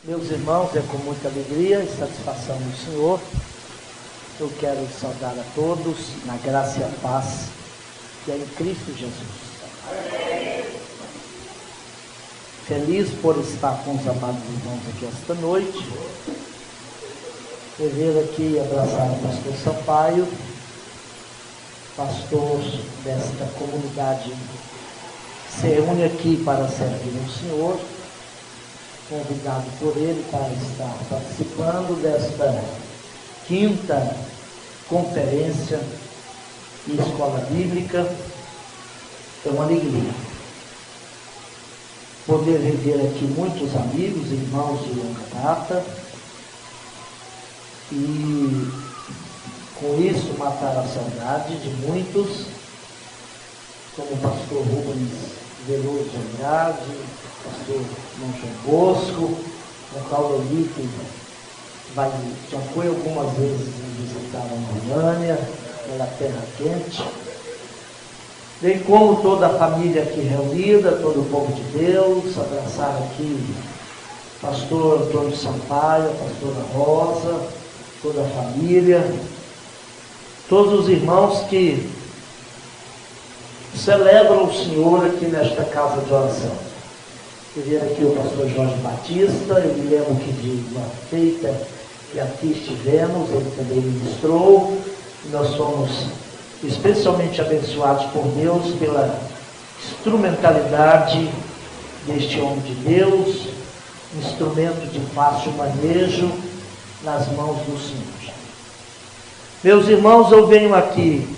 Meus irmãos, é com muita alegria e satisfação no Senhor, eu quero saudar a todos na graça e a paz que é em Cristo Jesus. Feliz por estar com os amados irmãos aqui esta noite, ver aqui e abraçar o pastor Sampaio, pastor desta comunidade que se reúne aqui para servir o Senhor, convidado por ele para estar participando desta quinta conferência e escola bíblica. É uma alegria poder rever aqui muitos amigos, irmãos de longa data, e com isso matar a saudade de muitos, como o pastor Rubens Veloso de Andrade, pastor João Bosco, o Paulo Olímpio já foi algumas vezes me visitar a Goiânia, pela terra quente, bem como toda a família aqui reunida, todo o povo de Deus, abraçar aqui pastor Antônio Sampaio, a pastora Rosa, toda a família, todos os irmãos que celebram o Senhor aqui nesta casa de oração. Eu vi aqui o pastor Jorge Batista, eu me lembro que de uma feita que aqui estivemos, ele também ministrou, e nós fomos especialmente abençoados por Deus pela instrumentalidade deste homem de Deus, instrumento de fácil manejo nas mãos do Senhor. Meus irmãos, eu venho aqui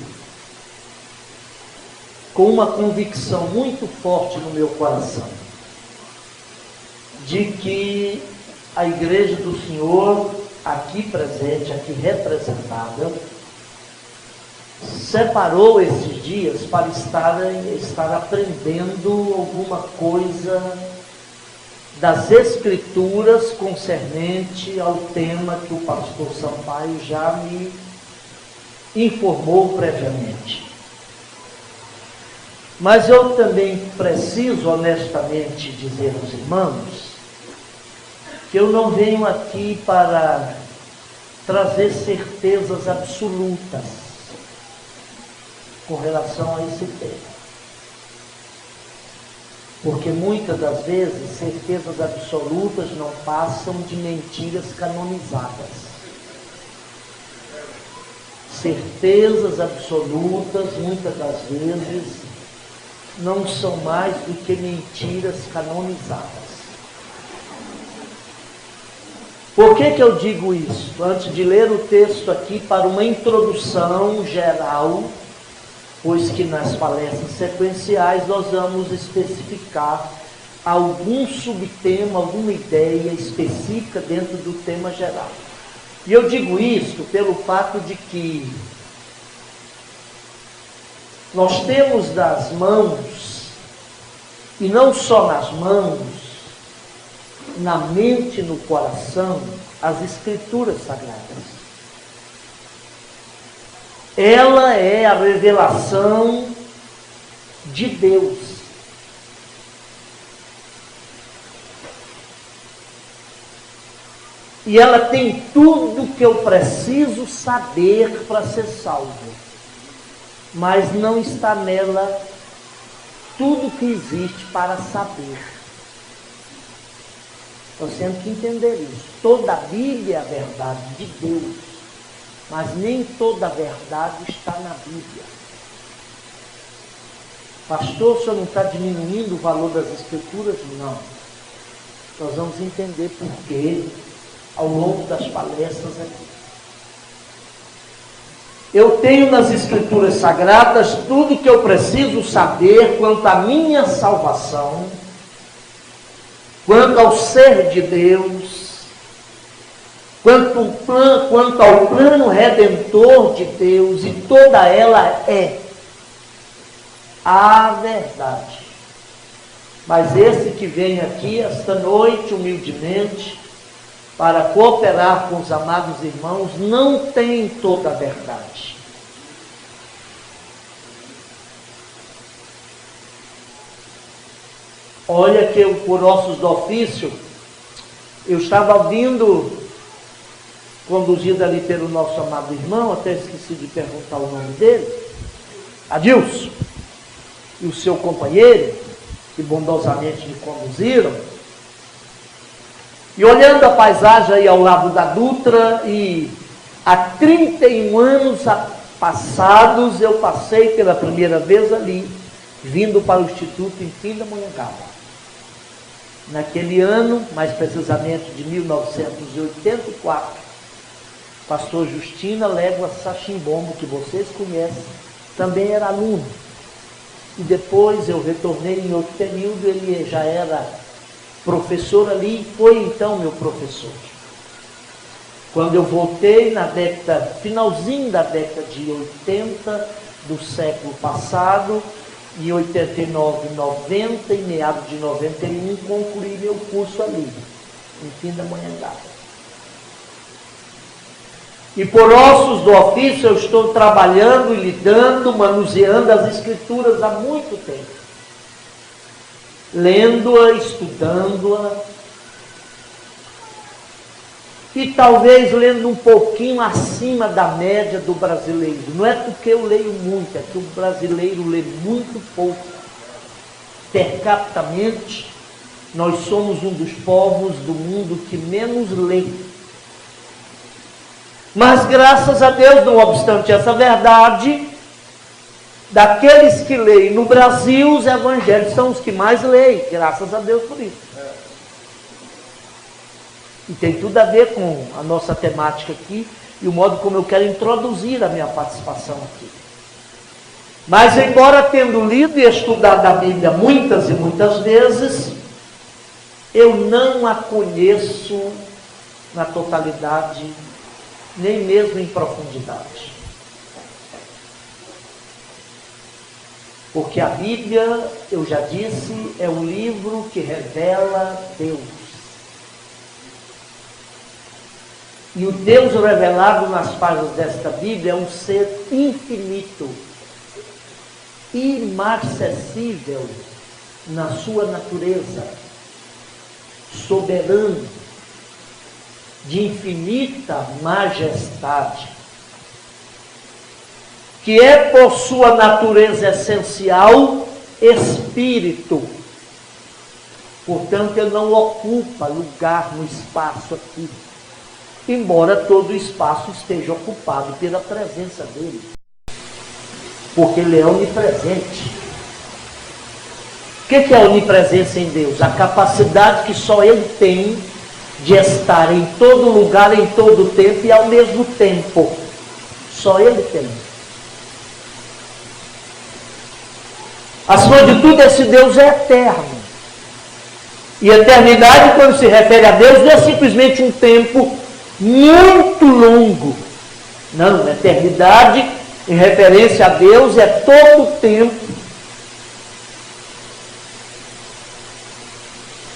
com uma convicção muito forte no meu coração, de que a igreja do Senhor, aqui presente, aqui representada, separou esses dias para estar aprendendo alguma coisa das Escrituras concernente ao tema que o pastor Sampaio já me informou previamente. Mas eu também preciso honestamente dizer aos irmãos que eu não venho aqui para trazer certezas absolutas com relação a esse tema. Porque muitas das vezes certezas absolutas não passam de mentiras canonizadas. Certezas absolutas, muitas das vezes, não são mais do que mentiras canonizadas. Por que eu digo isso? Antes de ler o texto aqui, para uma introdução geral, pois que nas palestras sequenciais nós vamos especificar algum subtema, alguma ideia específica dentro do tema geral. E eu digo isso pelo fato de que nós temos nas mãos, e não só nas mãos, na mente e no coração, as Escrituras Sagradas. Ela é a revelação de Deus. E ela tem tudo que eu preciso saber para ser salvo. Mas não está nela tudo que existe para saber. Nós temos que entender isso. Toda a Bíblia é a verdade de Deus, mas nem toda a verdade está na Bíblia. Pastor, o senhor não está diminuindo o valor das Escrituras? Não. Nós vamos entender por quê ao longo das palestras aqui. Eu tenho nas Escrituras Sagradas tudo que eu preciso saber quanto à minha salvação, quanto ao ser de Deus, quanto ao plano redentor de Deus, e toda ela é a verdade. Mas esse que vem aqui esta noite, humildemente, para cooperar com os amados irmãos, não tem toda a verdade. Olha que eu, por ossos do ofício, eu estava vindo, conduzido ali pelo nosso amado irmão, até esqueci de perguntar o nome dele, Adilson, e o seu companheiro, que bondosamente me conduziram, e olhando a paisagem aí ao lado da Dutra, e há 31 anos passados eu passei pela primeira vez ali, vindo para o Instituto em Pindamonhangaba. Naquele ano, mais precisamente de 1984, pastor Justina Légua Sachimbombo, que vocês conhecem, também era aluno. E depois eu retornei em outro período, ele já era professor ali, e foi então meu professor. Quando eu voltei na década, finalzinho da década de 80 do século passado, em 89, 90 e meados de 91, concluí meu curso ali, em Pindamonhangaba. E por ossos do ofício eu estou trabalhando e lidando, manuseando as escrituras há muito tempo. Lendo-a, estudando-a, e talvez lendo um pouquinho acima da média do brasileiro. Não é porque eu leio muito, é que o brasileiro lê muito pouco. Per capitamente, nós somos um dos povos do mundo que menos lê. Mas graças a Deus, não obstante essa verdade, daqueles que leem no Brasil, os evangelhos são os que mais leem, graças a Deus por isso. E tem tudo a ver com a nossa temática aqui e o modo como eu quero introduzir a minha participação aqui. Mas embora tendo lido e estudado a Bíblia muitas e muitas vezes, eu não a conheço na totalidade, nem mesmo em profundidade. Porque a Bíblia, eu já disse, é um livro que revela Deus. E o Deus revelado nas páginas desta Bíblia é um ser infinito, imarcessível na sua natureza, soberano, de infinita majestade, que é por sua natureza essencial espírito. Portanto, ele não ocupa lugar no espaço aqui, embora todo o espaço esteja ocupado pela presença dele, porque ele é onipresente. O que é a onipresença em Deus? A capacidade que só ele tem de estar em todo lugar, em todo tempo e ao mesmo tempo. Só ele tem. Acima de tudo, esse Deus é eterno. E eternidade, quando se refere a Deus, não é simplesmente um tempo muito longo. Não, eternidade, em referência a Deus, é todo o tempo.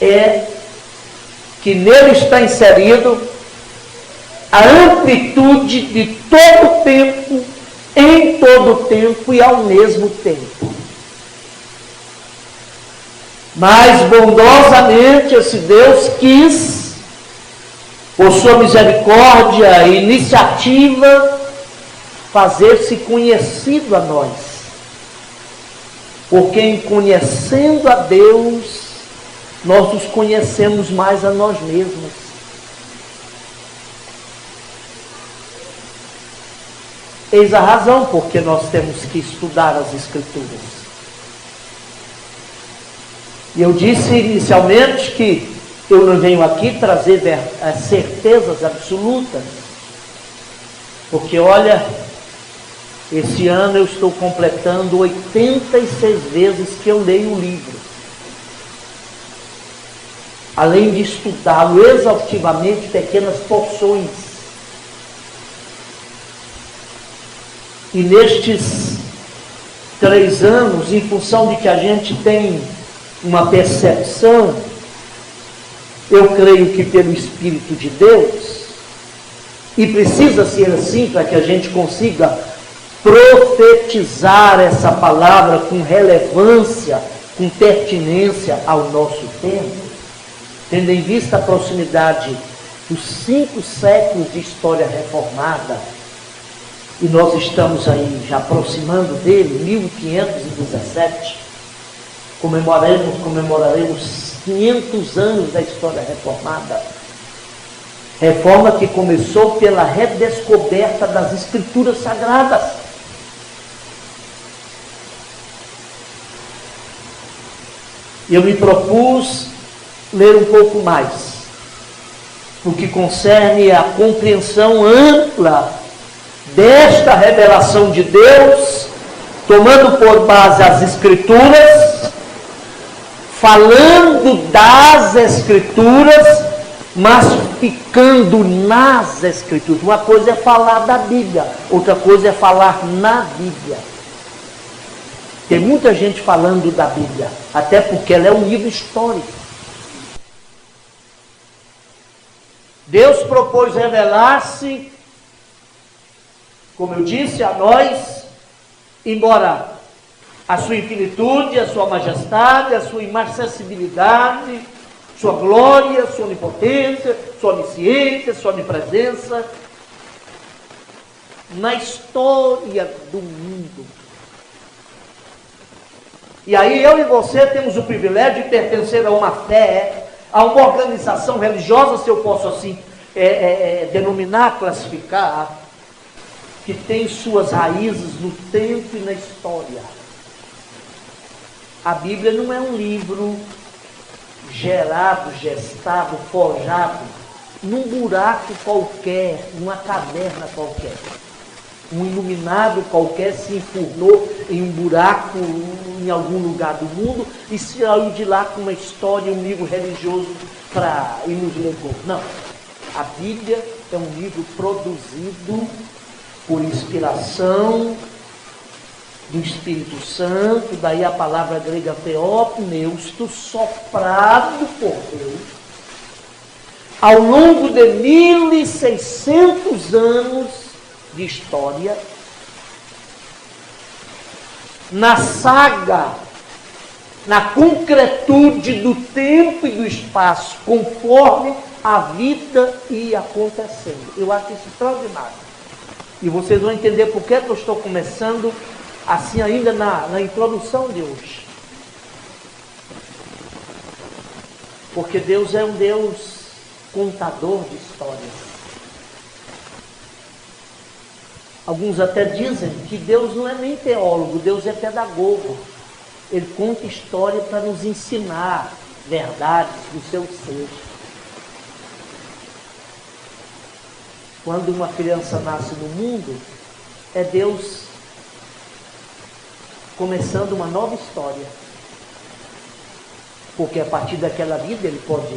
É que nele está inserido a amplitude de todo o tempo, em todo o tempo e ao mesmo tempo. Mas bondosamente esse Deus quis, por sua misericórdia e iniciativa, fazer-se conhecido a nós. Porque em conhecendo a Deus, nós nos conhecemos mais a nós mesmos. Eis a razão porque nós temos que estudar as Escrituras. E eu disse inicialmente que eu não venho aqui trazer certezas absolutas, porque olha, esse ano eu estou completando 86 vezes que eu leio o livro. Além de estudá-lo exaustivamente, pequenas porções. E nestes 3 anos, em função de que a gente tem uma percepção, eu creio que pelo Espírito de Deus, e precisa ser assim para que a gente consiga profetizar essa palavra com relevância com pertinência ao nosso tempo, tendo em vista a proximidade dos 5 séculos de história reformada, e nós estamos aí já aproximando dele, 1517, comemoraremos 500 anos da história reformada. Reforma que começou pela redescoberta das Escrituras Sagradas. Eu me propus ler um pouco mais, no que concerne a compreensão ampla desta revelação de Deus, tomando por base as Escrituras, falando das Escrituras, mas ficando nas Escrituras. Uma coisa é falar da Bíblia, outra coisa é falar na Bíblia. Tem muita gente falando da Bíblia, até porque ela é um livro histórico. Deus propôs revelar-se, como eu disse, a nós, embora a sua infinitude, a sua majestade, a sua inacessibilidade, sua glória, sua onipotência, sua onisciência, sua onipresença, na história do mundo. E aí eu e você temos o privilégio de pertencer a uma fé, a uma organização religiosa, se eu posso assim denominar, classificar, que tem suas raízes no tempo e na história. A Bíblia não é um livro gerado, gestado, forjado num buraco qualquer, numa caverna qualquer. Um iluminado qualquer se enfurnou em um buraco em algum lugar do mundo e saiu de lá com uma história, um livro religioso e nos levou. Não. A Bíblia é um livro produzido por inspiração do Espírito Santo, daí a palavra grega theopneustos, soprado por Deus, ao longo de 1600 anos de história, na saga, na concretude do tempo e do espaço, conforme a vida ia acontecendo. Eu acho isso extraordinário. E vocês vão entender por que eu estou começando assim ainda na introdução de hoje. Porque Deus é um Deus contador de histórias. Alguns até dizem que Deus não é nem teólogo, Deus é pedagogo. Ele conta história para nos ensinar verdades do seu ser. Quando uma criança nasce no mundo, é Deus começando uma nova história. Porque a partir daquela vida ele pode,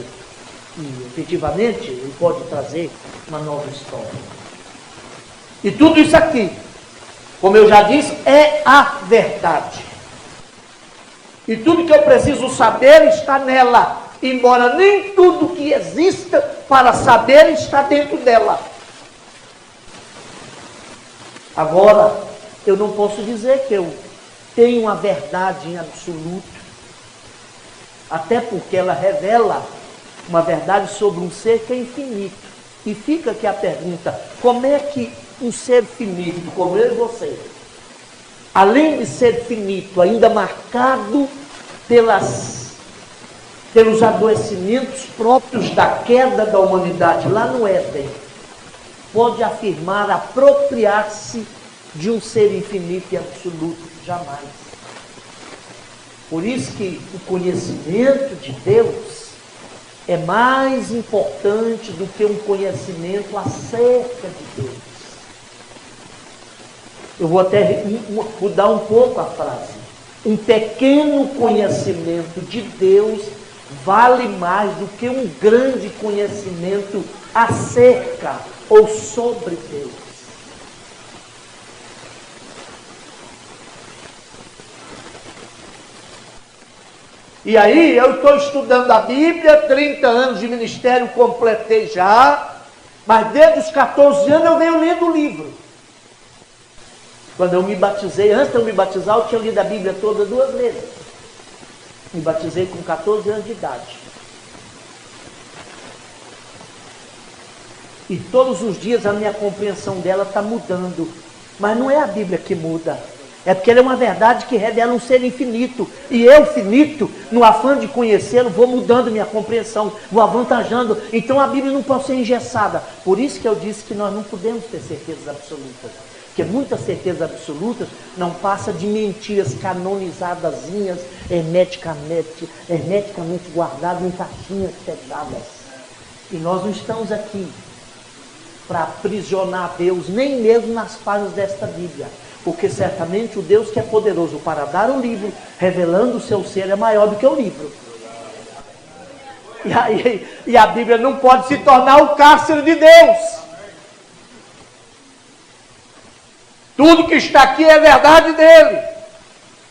e efetivamente, ele pode trazer uma nova história. E tudo isso aqui, como eu já disse, é a verdade. E tudo que eu preciso saber está nela, embora nem tudo que exista para saber está dentro dela. Agora, eu não posso dizer que eu tenho a verdade em absoluto, até porque ela revela uma verdade sobre um ser que é infinito. E fica aqui a pergunta: como é que um ser finito, como eu e você, além de ser finito, ainda marcado pelos adoecimentos próprios da queda da humanidade lá no Éden, pode afirmar apropriar-se de um ser infinito e absoluto? Jamais. Por isso que o conhecimento de Deus é mais importante do que um conhecimento acerca de Deus. Eu vou até mudar um pouco a frase. Um pequeno conhecimento de Deus vale mais do que um grande conhecimento acerca ou sobre Deus. E aí, eu estou estudando a Bíblia, 30 anos de ministério completei já, mas desde os 14 anos eu venho lendo o livro. Quando eu me batizei, antes de eu me batizar, eu tinha lido a Bíblia toda 2 vezes. Me batizei com 14 anos de idade. E todos os dias a minha compreensão dela está mudando. Mas não é a Bíblia que muda. É porque ela é uma verdade que revela um ser infinito. E eu, finito, no afã de conhecê-lo, vou mudando minha compreensão, vou avantajando. Então a Bíblia não pode ser engessada. Por isso que eu disse que nós não podemos ter certezas absolutas. Porque muitas certezas absolutas não passa de mentiras canonizadazinhas, hermeticamente guardadas em caixinhas fechadas. E nós não estamos aqui para aprisionar Deus, nem mesmo nas páginas desta Bíblia. Porque certamente o Deus que é poderoso para dar o livro, revelando o seu ser, é maior do que o livro. E a Bíblia não pode se tornar o cárcere de Deus. Tudo que está aqui é verdade dele.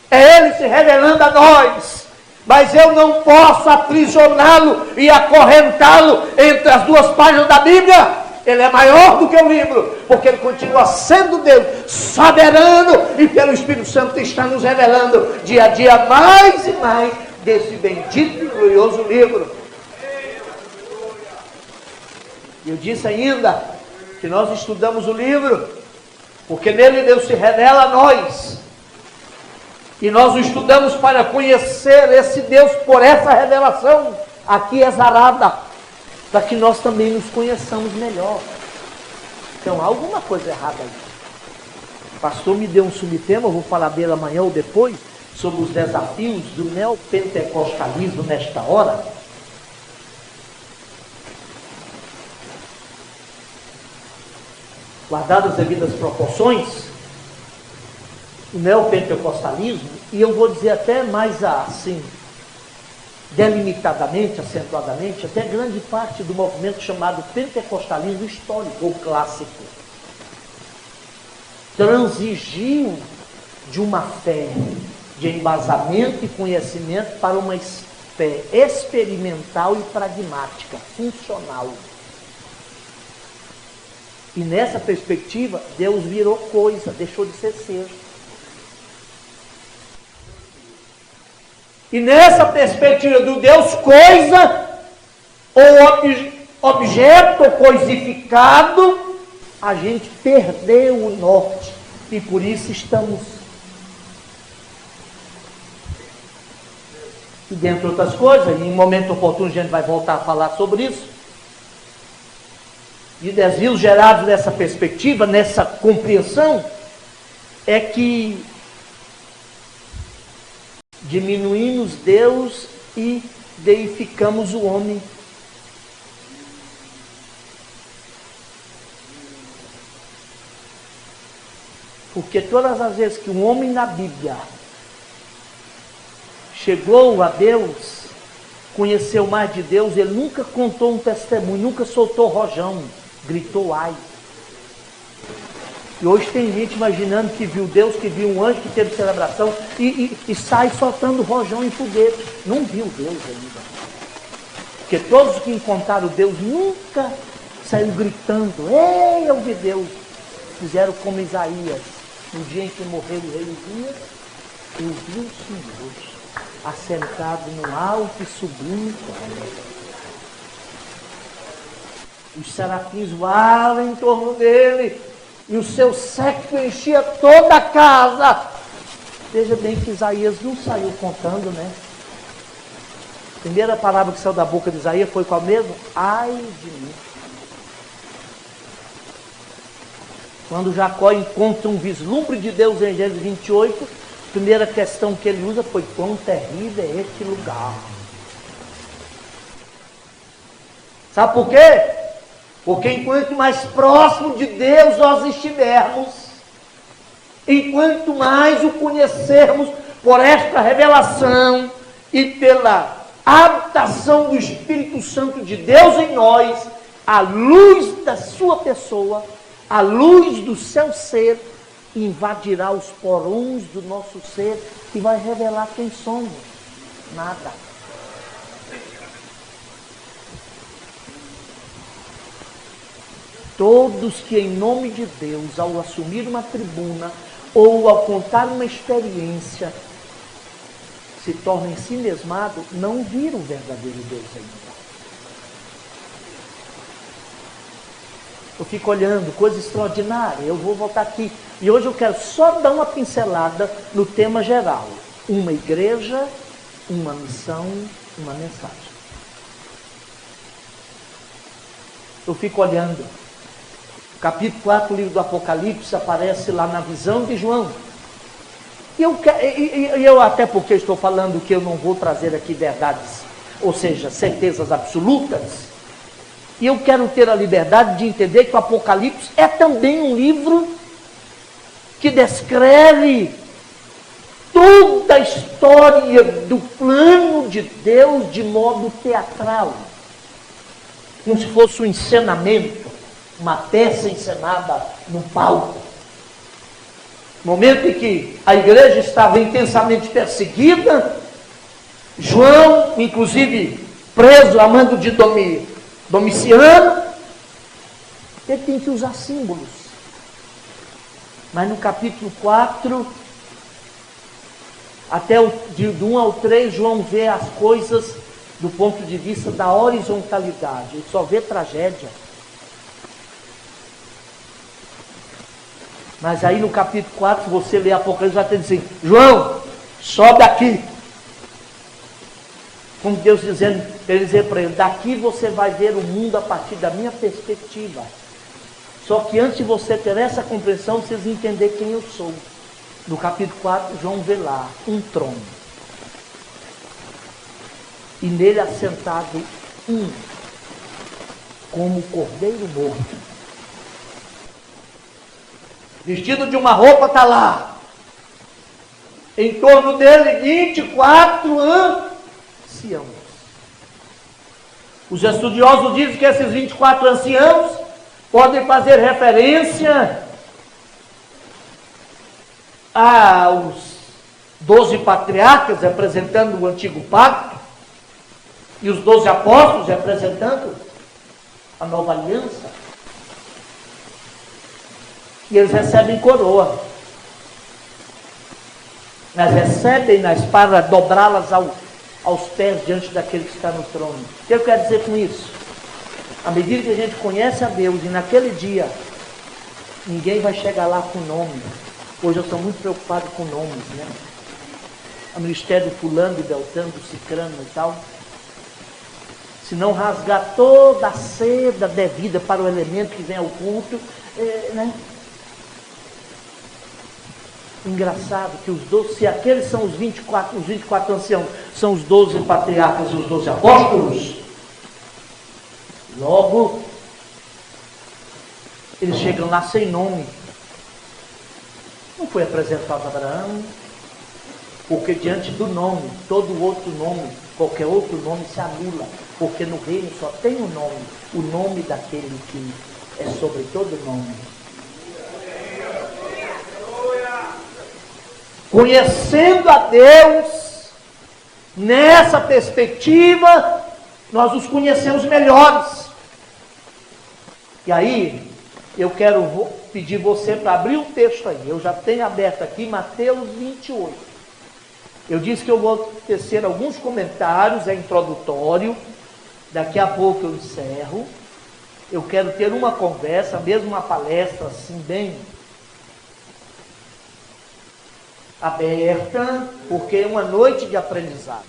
É ele se revelando a nós. Mas eu não posso aprisioná-lo e acorrentá-lo entre as duas páginas da Bíblia. Ele é maior do que o livro, porque ele continua sendo Deus, soberano, e pelo Espírito Santo está nos revelando dia a dia mais e mais desse bendito e glorioso livro. Eu disse ainda que nós estudamos o livro, porque nele Deus se revela a nós, e nós o estudamos para conhecer esse Deus por essa revelação aqui exarada, para que nós também nos conheçamos melhor. Então há alguma coisa errada aí. O pastor me deu um subtema, eu vou falar dele amanhã ou depois, sobre os desafios do neopentecostalismo nesta hora. Guardadas as devidas proporções, o neopentecostalismo, e eu vou dizer até mais assim, delimitadamente, acentuadamente, até grande parte do movimento chamado pentecostalismo histórico ou clássico transigiu de uma fé de embasamento e conhecimento para uma fé experimental e pragmática, funcional. E nessa perspectiva, Deus virou coisa, deixou de ser ser. E nessa perspectiva do Deus coisa, ou objeto, ou coisificado, a gente perdeu o norte. E por isso estamos. E dentre outras coisas, em um momento oportuno a gente vai voltar a falar sobre isso, de desvios gerados nessa perspectiva, nessa compreensão, é que diminuímos Deus e deificamos o homem. Porque todas as vezes que um homem na Bíblia chegou a Deus, conheceu mais de Deus, ele nunca contou um testemunho, nunca soltou rojão, gritou ai. E hoje tem gente imaginando que viu Deus, que viu um anjo, que teve celebração e sai soltando rojão em foguete. Não viu Deus ainda. Porque todos que encontraram Deus nunca saíram gritando, ei, eu vi Deus. Fizeram como Isaías, no dia em que morreu o rei Uzias, eu vi o Senhor assentado no alto e sublime trono. Os serafins voavam em torno dele, e o seu séquito enchia toda a casa. Veja bem que Isaías não saiu contando, né? A primeira palavra que saiu da boca de Isaías foi qual mesmo? Ai de mim. Quando Jacó encontra um vislumbre de Deus em Gênesis 28, a primeira questão que ele usa foi: quão terrível é este lugar. Sabe por quê? Porque enquanto mais próximo de Deus nós estivermos, enquanto mais o conhecermos por esta revelação e pela habitação do Espírito Santo de Deus em nós, a luz da sua pessoa, a luz do seu ser, invadirá os porões do nosso ser e vai revelar quem somos. Nada. Todos que em nome de Deus, ao assumir uma tribuna ou ao contar uma experiência, se torna ensimesmado, não vira o verdadeiro Deus ainda. Eu fico olhando, coisa extraordinária, eu vou voltar aqui. E hoje eu quero só dar uma pincelada no tema geral. Uma igreja, uma missão, uma mensagem. Eu fico olhando. Capítulo 4, livro do Apocalipse, aparece lá na visão de João. E eu até porque estou falando que eu não vou trazer aqui verdades, ou seja, certezas absolutas, e eu quero ter a liberdade de entender que o Apocalipse é também um livro que descreve toda a história do plano de Deus de modo teatral, como se fosse um encenamento, uma peça encenada no palco. Momento em que a igreja estava intensamente perseguida, João, inclusive, preso a mando de Domiciano, ele tem que usar símbolos. Mas no capítulo 4, até do 1 ao 3, João vê as coisas do ponto de vista da horizontalidade. Ele só vê tragédia. Mas aí no capítulo 4, se você ler Apocalipse, vai ter assim: João, sobe aqui. Como Deus dizendo, ele dizer para ele: daqui você vai ver o mundo a partir da minha perspectiva. Só que antes de você ter essa compreensão, vocês entender quem eu sou. No capítulo 4, João vê lá um trono. E nele assentado como cordeiro morto. Vestido de uma roupa está lá. Em torno dele 24 anciãos. Os estudiosos dizem que esses 24 anciãos podem fazer referência aos 12 patriarcas representando o antigo pacto e os 12 apóstolos representando a nova aliança. E eles recebem coroa. Mas recebem-nas para dobrá-las aos pés diante daquele que está no trono. O que eu quero dizer com isso? À medida que a gente conhece a Deus, e naquele dia, ninguém vai chegar lá com nome. Hoje eu sou muito preocupado com nomes, né? O ministério do fulano, do beltrano, do cicrano e tal. Se não rasgar toda a seda devida para o elemento que vem ao culto, né? Engraçado que os 12, se aqueles são os 24 anciãos, são os 12 patriarcas e os 12 apóstolos, logo, eles chegam lá sem nome. Não foi apresentado a Abraão, porque diante do nome, todo outro nome, qualquer outro nome se anula, porque no reino só tem um nome, o nome daquele que é sobre todo nome. Conhecendo a Deus, nessa perspectiva, nós os conhecemos melhores. E aí, eu quero pedir você para abrir o texto aí. Eu já tenho aberto aqui Mateus 28. Eu disse que eu vou tecer alguns comentários, é introdutório. Daqui a pouco eu encerro. Eu quero ter uma conversa, mesmo uma palestra assim, bem aberta, porque é uma noite de aprendizado.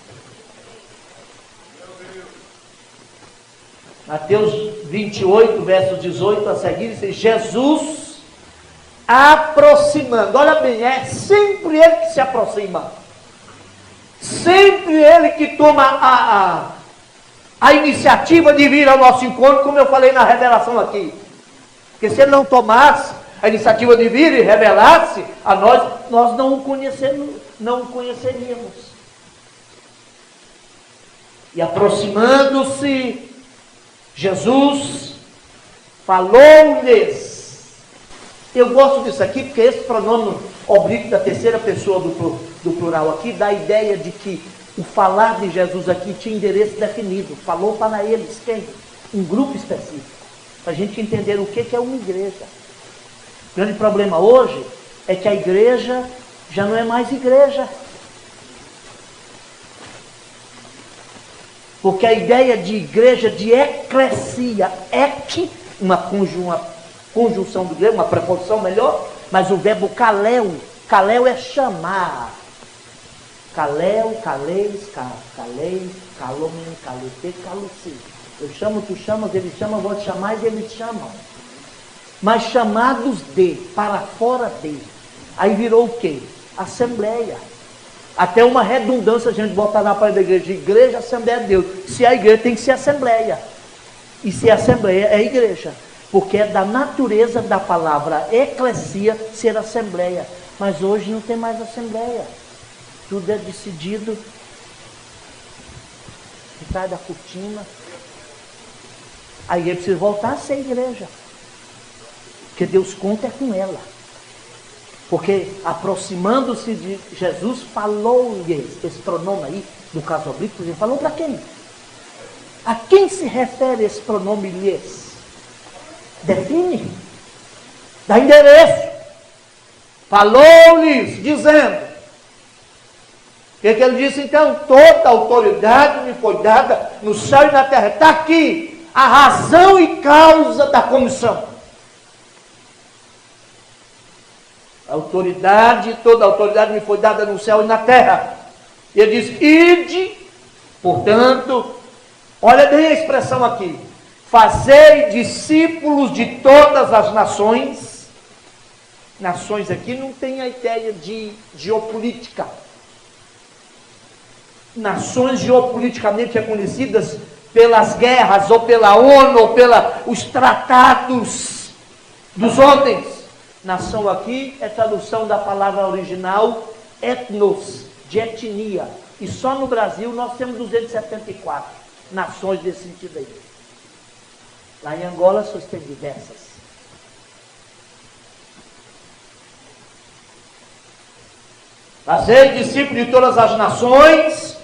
Mateus 28, verso 18 a seguir, diz: Jesus aproximando. Olha bem, é sempre ele que se aproxima. Sempre ele que toma a iniciativa de vir ao nosso encontro, como eu falei na revelação aqui. Porque se ele não tomasse a iniciativa de vir e revelar-se a nós não o conheceríamos. E aproximando-se, Jesus falou-lhes. Eu gosto disso aqui, porque esse pronome oblíquo da terceira pessoa do plural aqui dá a ideia de que o falar de Jesus aqui tinha endereço definido. Falou para eles quem? Um grupo específico. Para a gente entender o que é uma igreja. O grande problema hoje é que a igreja já não é mais igreja. Porque a ideia de igreja, de eclesia, uma conjunção do grego, uma preposição melhor, mas o verbo kaleo é chamar. Kaleo, kaleis, kalomen, kalete, kalusi. Eu chamo, tu chamas, eles chamam, vós chamais, eles chamam. Mas chamados de, para fora de. Aí virou o quê? Assembleia. Até uma redundância a gente botar na parede da igreja, Assembleia de Deus. Se a igreja tem que ser assembleia. E se a assembleia é igreja. Porque é da natureza da palavra eclesia ser assembleia. Mas hoje não tem mais assembleia. Tudo é decidido. Sai da cortina. A igreja precisa voltar a ser igreja. Porque Deus conta é com ela. Porque aproximando-se de Jesus, falou-lhes, esse pronome aí, do caso oblíquo, ele falou para quem? A quem se refere esse pronome lhes? Define. Dá endereço. Falou-lhes, dizendo. O que ele disse então? Toda autoridade me foi dada no céu e na terra. Está aqui a razão e causa da comissão. Toda autoridade me foi dada no céu e na terra. E ele diz, ide, portanto, olha bem a expressão aqui, fazei discípulos de todas as nações. Nações aqui não tem a ideia de geopolítica. Nações geopoliticamente reconhecidas pelas guerras, ou pela ONU, ou pelos tratados dos homens. Nação aqui é tradução da palavra original etnos, de etnia. E só no Brasil nós temos 274 nações desse sentido aí. Lá em Angola só tem diversas. Fazei discípulos de todas as nações,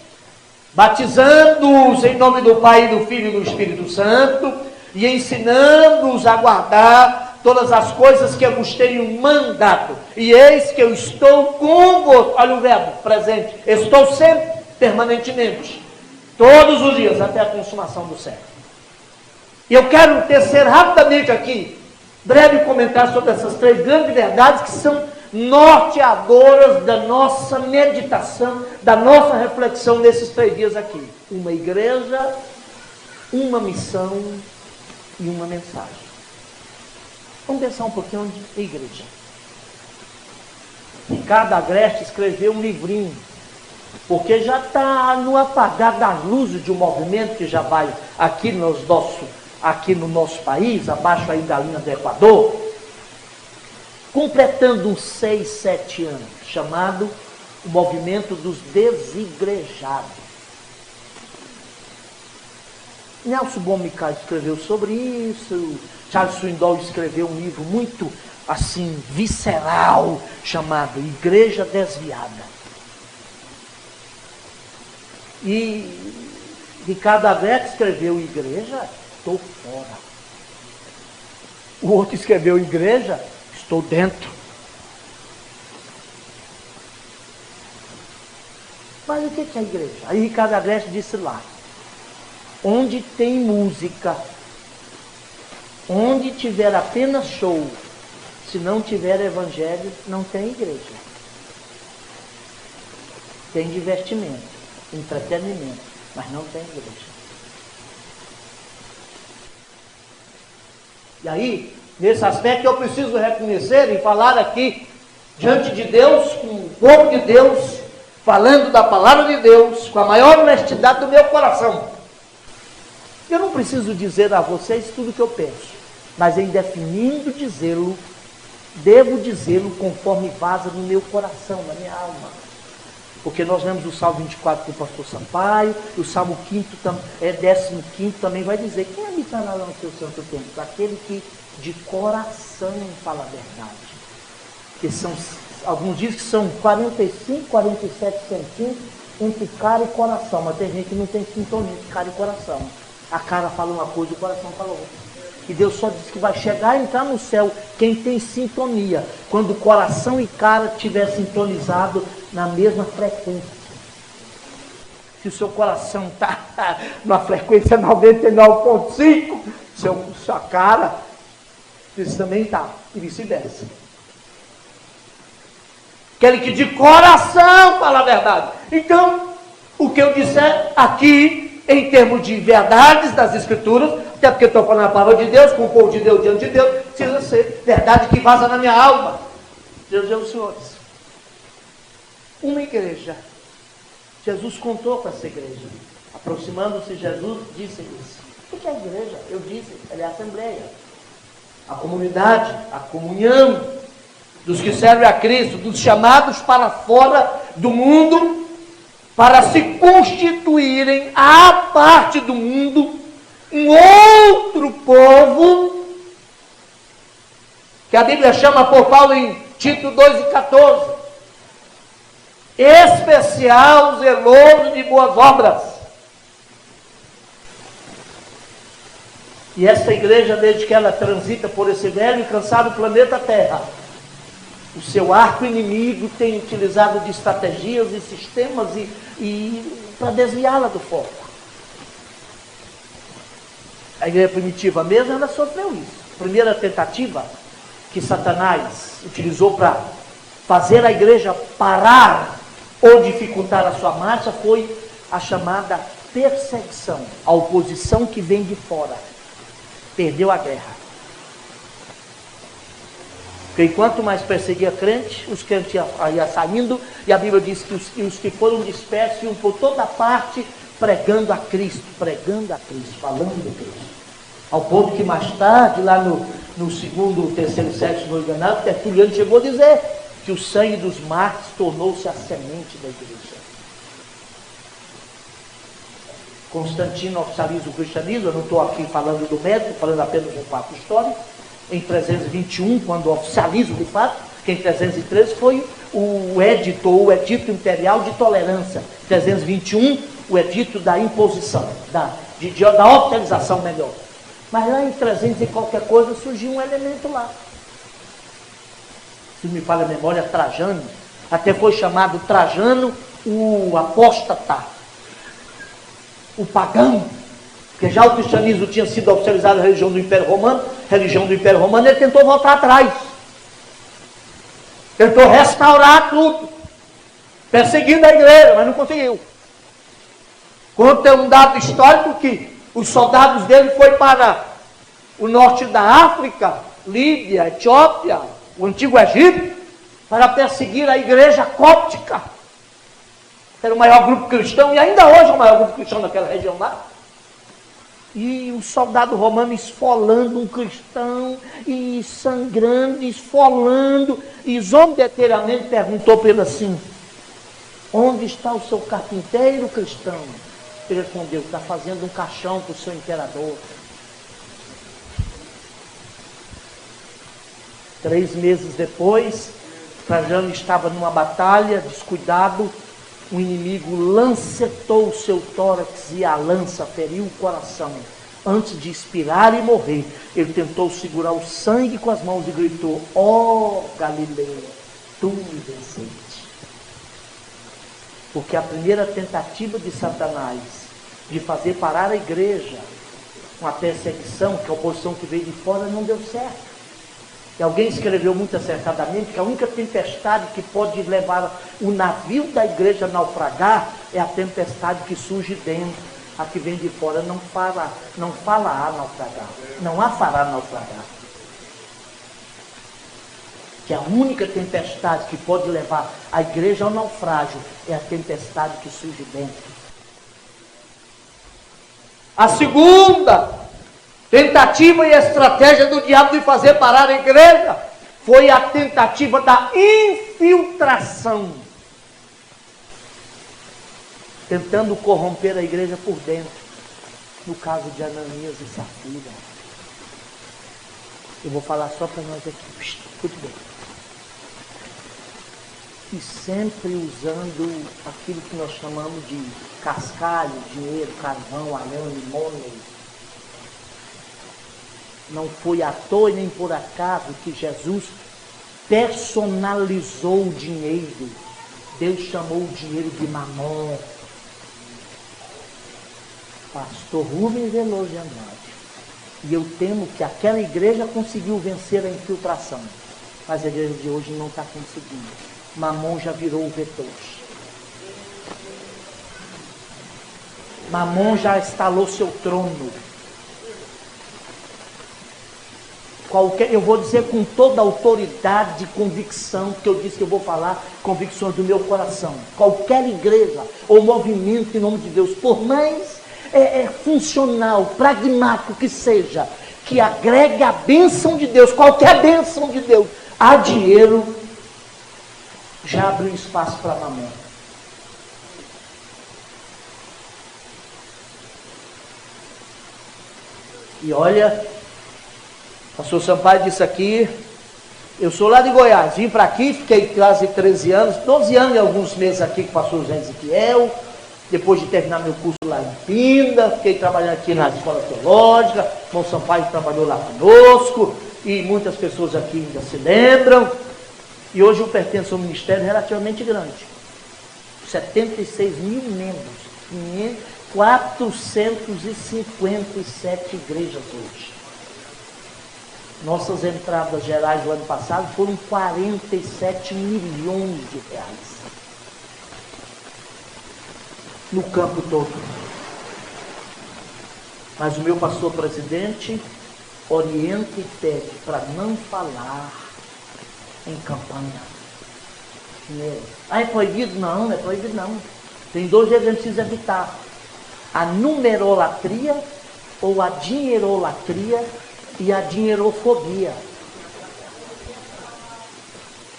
batizando-os em nome do Pai, do Filho e do Espírito Santo, e ensinando-os a guardar todas as coisas que eu vos tenho mandado. E eis que eu estou convosco. Olha o verbo presente. Estou sempre, permanentemente, todos os dias, até a consumação do século. E eu quero tecer rapidamente aqui, breve comentário sobre essas três grandes verdades que são norteadoras da nossa meditação, da nossa reflexão nesses 3 dias aqui. Uma igreja, uma missão e uma mensagem. Vamos pensar um pouquinho de igreja. Ricardo Agreste escreveu um livrinho, porque já está no apagar das luzes de um movimento que já vai aqui no nosso país, abaixo aí da linha do Equador, completando uns 6, 7 anos, chamado o movimento dos desigrejados. Nelson Bomicai escreveu sobre isso, Charles Swindoll escreveu um livro muito assim, visceral, chamado Igreja Desviada. E Ricardo Agreste escreveu Igreja, estou fora. O outro escreveu Igreja, estou dentro. Mas o que é a igreja? Aí Ricardo Agreste disse lá, onde tem música, onde tiver apenas show, se não tiver evangelho, não tem igreja. Tem divertimento, entretenimento, mas não tem igreja. E aí, nesse aspecto, eu preciso reconhecer e falar aqui, diante de Deus, com o povo de Deus, falando da palavra de Deus, com a maior honestidade do meu coração. Eu não preciso dizer a vocês tudo o que eu penso, mas em definindo dizê-lo, devo dizê-lo conforme vaza no meu coração, na minha alma. Porque nós lemos o Salmo 24 com o pastor Sampaio, o Salmo 15 também vai dizer, quem habitará lá no seu santo templo? Aquele que de coração fala a verdade. Que são, alguns dizem que são 45, 47 centímetros entre cara e coração, mas tem gente que não tem sintonia entre cara e coração. A cara fala uma coisa e o coração fala outra. E Deus só diz que vai chegar e entrar no céu quem tem sintonia, quando coração e cara estiver sintonizado na mesma frequência. Se o seu coração está numa frequência 99,5, sua cara, isso também está, e vice-versa. Aquele que de coração fala a verdade. Então, o que eu disser aqui, em termos de verdades das Escrituras, até porque estou falando a palavra de Deus, com o povo de Deus diante de Deus, precisa ser verdade que vaza na minha alma. Deus aos senhores. Uma igreja. Jesus contou com essa igreja. Aproximando-se Jesus, disse-lhes: o que é a igreja? Eu disse, ela é a assembleia. A comunidade, a comunhão dos que servem a Cristo, dos chamados para fora do mundo, para se constituírem à parte do mundo, um outro povo, que a Bíblia chama por Paulo em Tito 2,14, especial, zeloso de boas obras. E esta igreja, desde que ela transita por esse velho e cansado planeta Terra, o seu arco inimigo tem utilizado de estratégias e sistemas para desviá-la do foco. A igreja primitiva mesmo, ela sofreu isso. A primeira tentativa que Satanás utilizou para fazer a igreja parar ou dificultar a sua marcha foi a chamada perseguição, a oposição que vem de fora. Perdeu a guerra. Porque quanto mais perseguia crente, os crentes iam saindo, e a Bíblia diz que os que foram dispersos iam por toda parte pregando a Cristo, falando de Cristo. Ao ponto que mais tarde, lá no segundo, terceiro século, se não enganado, Tertuliano chegou a dizer que o sangue dos mártires tornou-se a semente da igreja. Constantino oficializa o cristianismo. Eu não estou aqui falando do método, falando apenas um fato histórico. Em 321, quando oficializo de fato, que em 313 foi o edito imperial de tolerância. 321, o edito da imposição, da oficialização melhor. Mas lá em 300 e qualquer coisa surgiu um elemento lá. Se me falha a memória, Trajano, até foi chamado Trajano o apóstata, o pagão, porque já o cristianismo tinha sido oficializado a religião do Império Romano, ele tentou voltar atrás, tentou restaurar tudo, perseguindo a igreja, mas não conseguiu. Conta um dado histórico que os soldados dele foram para o norte da África, Líbia, Etiópia, o antigo Egito, para perseguir a igreja cóptica. Era o maior grupo cristão, e ainda hoje é o maior grupo cristão daquela região lá. E o soldado romano esfolando um cristão, e sangrando, esfolando, e zombeteiramente perguntou para ele assim: onde está o seu carpinteiro cristão? Ele respondeu: está fazendo um caixão para o seu imperador. 3 meses depois, Trajano estava numa batalha, descuidado, o inimigo lancetou o seu tórax e a lança feriu o coração. Antes de expirar e morrer, ele tentou segurar o sangue com as mãos e gritou: ó Galileu, tu me venceste. Porque a primeira tentativa de Satanás de fazer parar a igreja, uma perseguição, que a oposição que veio de fora, não deu certo. E alguém escreveu muito acertadamente que a única tempestade que pode levar o navio da igreja a naufragar é a tempestade que surge dentro. A que vem de fora não fará naufragar. Não a fará naufragar. Que a única tempestade que pode levar a igreja ao naufrágio é a tempestade que surge dentro. A segunda tentativa e estratégia do diabo de fazer parar a igreja foi a tentativa da infiltração, tentando corromper a igreja por dentro, no caso de Ananias e Safira. Eu vou falar só para nós aqui, escute bem. E sempre usando aquilo que nós chamamos de cascalho, dinheiro, carvão, arame, money. Não foi à toa nem por acaso que Jesus personalizou o dinheiro. Deus chamou o dinheiro de mamon. Pastor Rubens Veloso de Andrade. E eu temo que aquela igreja conseguiu vencer a infiltração, mas a igreja de hoje não está conseguindo. Mamon já virou o vetor. Mamon já instalou seu trono. Eu vou dizer com toda autoridade e convicção, porque eu disse que eu vou falar convicções do meu coração. Qualquer igreja ou movimento em nome de Deus, por mais funcional, pragmático que seja, que agregue a bênção de Deus, qualquer bênção de Deus, a dinheiro, já abre um espaço para Mamon. E olha, o pastor Sampaio disse aqui, eu sou lá de Goiás, vim para aqui, fiquei quase 13 anos, 12 anos e alguns meses aqui com o pastor José Ezequiel, depois de terminar meu curso lá em Pinda, fiquei trabalhando aqui na escola teológica, o irmão Sampaio trabalhou lá conosco, e muitas pessoas aqui ainda se lembram, e hoje eu pertenço a um ministério relativamente grande, 76 mil membros, 457 igrejas hoje. Nossas entradas gerais do ano passado foram 47 milhões de reais. No campo todo. Mas o meu pastor presidente orienta e pede para não falar em campanha. Ah, é proibido? Não, não é proibido não. Tem dois jeitos que a gente precisa evitar. A numerolatria ou a dinheirolatria e a dinheirofobia.